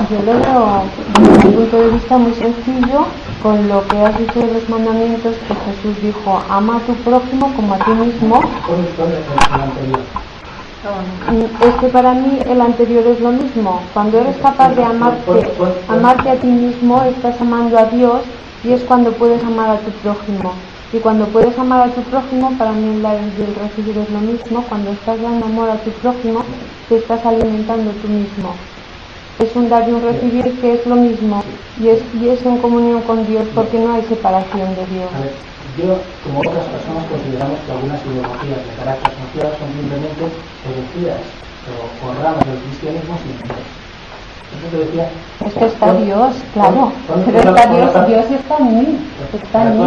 Yo lo veo desde un punto de vista muy sencillo con lo que has dicho de los mandamientos, que Jesús dijo, ama a tu prójimo como a ti mismo. ¿Cuál es el anterior? Es que para mí el anterior es lo mismo. Cuando eres capaz de amarte a ti mismo, estás amando a Dios y es cuando puedes amar a tu prójimo. Y cuando puedes amar a tu prójimo, para mí el dar y el recibir es lo mismo. Cuando estás dando amor a tu prójimo, te estás alimentando tú mismo. Es un dar y un recibir que es lo mismo y es en comunión con Dios porque no hay separación de Dios. A ver, yo, como otras personas, consideramos que algunas ideologías de carácter social son simplemente herejías o ramas del cristianismo sin Dios. Eso te decía. Es que está Dios, claro, pero está Dios está en mí,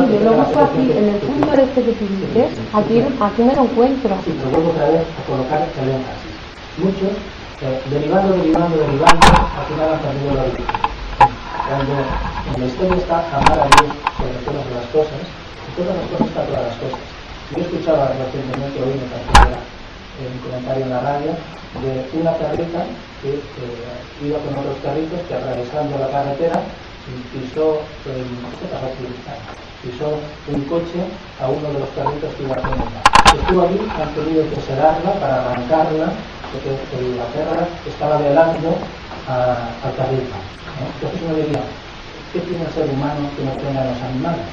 Yo lo busco aquí, en el punto este que tú dices, aquí me lo encuentro. Sí, pero vuelvo otra vez a colocar el énfasis. Muchos, derivando, al final han perdido la vida. Cuando en la historia está amar a Dios sobre todas las cosas, y todas las cosas para todas las cosas. Yo escuchaba recientemente, hoy me pareció un comentario en la radio, de una perrita que iba con otros perritos que atravesando la carretera pisó un coche a uno de los perritos que iba con ella. Estuvo allí, han tenido que sedarla para arrancarla, porque la perra estaba velando al perrito. Entonces uno diría, ¿qué tiene el ser humano que no tenga los animales?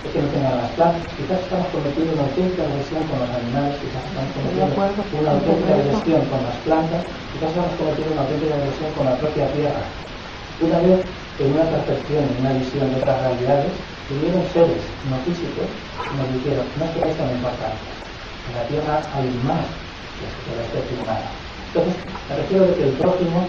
Es que no tengan las plantas. Quizás estamos cometiendo una auténtica agresión con los animales, quizás estamos cometiendo una auténtica agresión con las plantas, quizás estamos cometiendo una auténtica agresión con la propia tierra. Una vez, en una percepción, en una visión de otras realidades, vinieron seres no físicos y nos dijeron, no es que esto no importa, en la tierra hay más que la especie humana. Entonces, me refiero de que el prójimo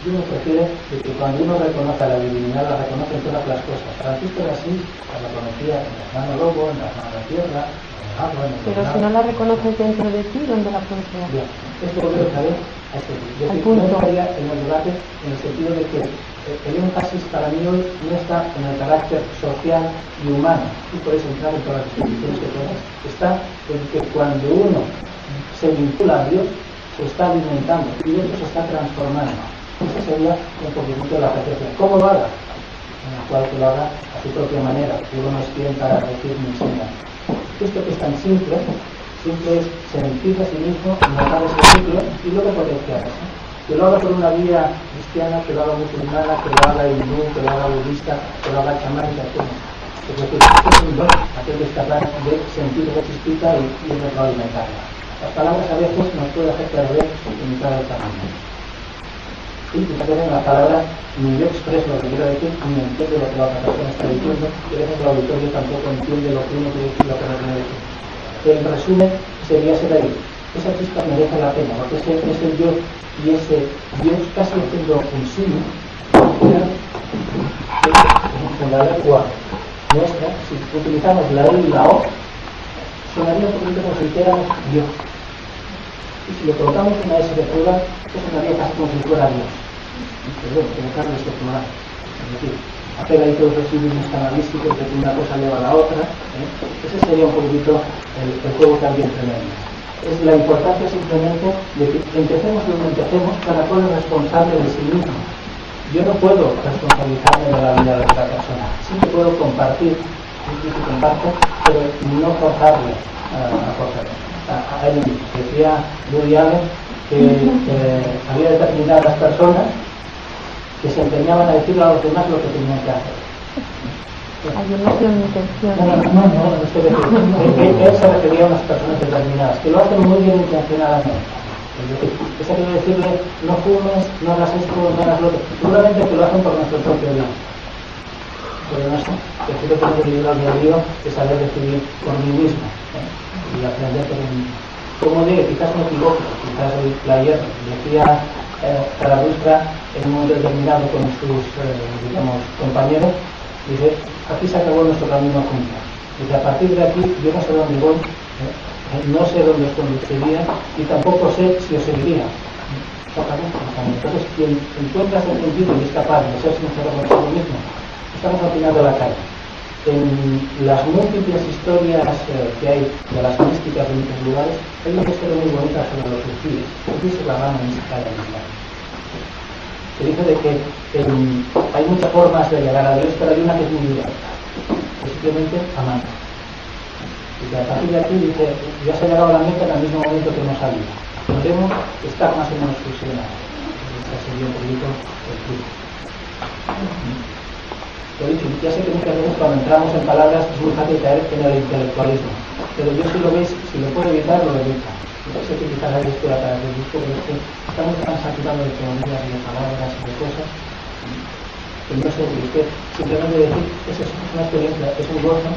Yo me prefiero de que cuando uno reconoce a la divinidad, la reconoce en todas las cosas. Francisco de Asís la conocía en el hermano lobo, en la hermana de la tierra, en el agua, en el Pero si no la reconoces dentro de ti, ¿dónde la puedes ver? Bien, esto lo quiero saber a este punto. No estaría en el debate en el sentido de que el énfasis para mí hoy no está en el carácter social y humano. Tú puedes entrar en todas las instituciones que quieras. Está en que cuando uno se vincula a Dios, se está alimentando y Dios se está transformando. Esa sería un poquito la percepción. ¿Cómo lo haga? En la cual que lo haga a su propia manera. Uno no es quien para decir ni enseñar. Esto que es tan simple es sentirse a sí mismo, notar ese ciclo y luego potenciar eso. Que lo haga por una vía cristiana, que lo haga musulmana, que lo haga hindú, que lo haga budista, que lo haga chamánica, etc. Es decir, es un don aquel que es capaz de sentir esa chispita y retroalimentarla. Las palabras a veces nos pueden hacer perder en mitad del camino. Y quizás en las palabras ni yo expreso lo que quiero decir, ni entiendo lo que la otra persona está diciendo, y a veces el auditorio tampoco entiende lo que uno quiere decir, lo que no quiere decir. El resumen sería ser ahí. Esa chispa merece la pena, porque ese yo y ese Dios casi haciendo un símil, en la lengua nuestra, si utilizamos la E y la O, sonaría un poquito como si dijéramos Dios. Y si le colocamos una S de plural, eso sonaría casi como si fuera Dios. Perdón, colocarle este plural. Es decir, hacer ahí todos los símbolos canalísticos de que una cosa lleva a la otra. Ese sería un poquito el juego también tremendo. Es la importancia simplemente de que empecemos donde empecemos, cada cual es responsable de sí mismo. Yo no puedo responsabilizarme de la vida de otra persona. Sí que puedo compartir, pero no forzarle a forzar. A él mismo. Decía Woody Allen que había determinadas personas que se empeñaban a decirle a los demás lo que tenían que hacer. Yo no tengo mi intención. No, estoy diciendo. Él se refería a unas personas determinadas que lo hacen muy bien intencionadamente. Es decir, esa quiere decirle, no fumes, no hagas esto, no hagas lo otro. Seguramente que lo hacen por nuestro propio bien. Pero no sé, prefiero tener el libre albedrío de saber decidir por mí mismo. Y aprender por mí mismo. Como digo, quizás me equivoco, quizás soy player, decía Zaratustra en un momento determinado con sus compañeros, dice, aquí se acabó nuestro camino juntos. Dice, a partir de aquí yo no sé dónde voy, no sé dónde os conduciría y tampoco sé si os seguiría. Entonces, quien encuentra ese sentido y es capaz de ser sincero consigo mismo, estamos al final de la calle. En las múltiples historias que hay de las místicas de muchos lugares, hay una historia muy bonita sobre los sufíes. Sufíes es la rama mística del Islam. Se dice de que hay muchas formas de llegar a Dios, pero hay una que es muy directa. Es simplemente amando. Y que a partir de aquí dice, ya se ha llegado a la meta en el mismo momento que hemos salido. Podemos estar más o menos fusionados. Ese sería un poquito el truco. Ya sé que muchas veces cuando entramos en palabras es muy fácil caer en el intelectualismo, pero yo si lo veis, si lo puedo evitar, lo evito. Yo sé que quizás hay esto a través del disco, pero es que estamos tan saturados de teorías y de palabras y de cosas que no sé, y es que simplemente decir, eso es una experiencia, es un gozo,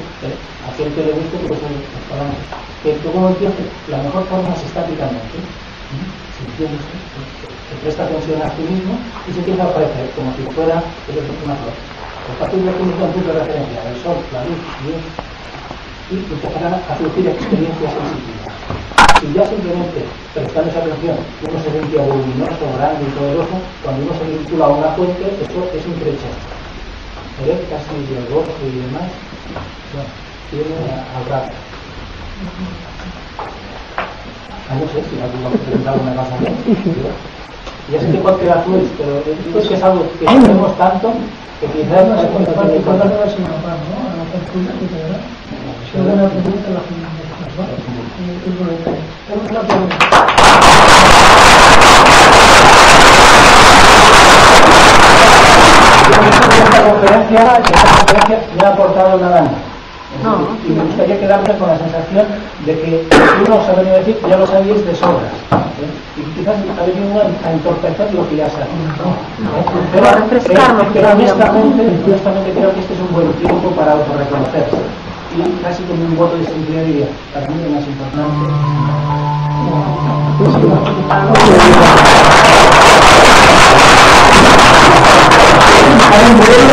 aquel que le guste, pues hablamos. Que tú como entiendes, la mejor forma es estáticamente, si entiendes, se presta atención a ti mismo y se empieza a aparecer como si fuera una flor. A partir de aquí un punto de referencia, el sol, la luz, Dios, y empezarán a producir experiencias sensitivas. Si ya simplemente prestando esa atención uno se siente voluminoso, grande y poderoso, cuando uno se vincula a una fuente, eso es un crescendo. Casi de gozo y demás, bueno, tiene al rato. No sé si alguno va a presentar alguna cosa más. Ya sé que cualquiera tú es, pero es que es algo que sabemos tanto que quizás no es muy fácil. Si alguna pregunta la esta conferencia no ha aportado nada más. Y me gustaría quedarme con la sensación de que uno os ha venido a decir, ya lo sabíais de sobras. Y quizás ha venido uno a entorpecer lo que ya sabéis. Pero honestamente creo que este es un buen tiempo para autorreconocerse. Y casi como un voto de sinceridad diría, para mí es más importante. Hay un modelo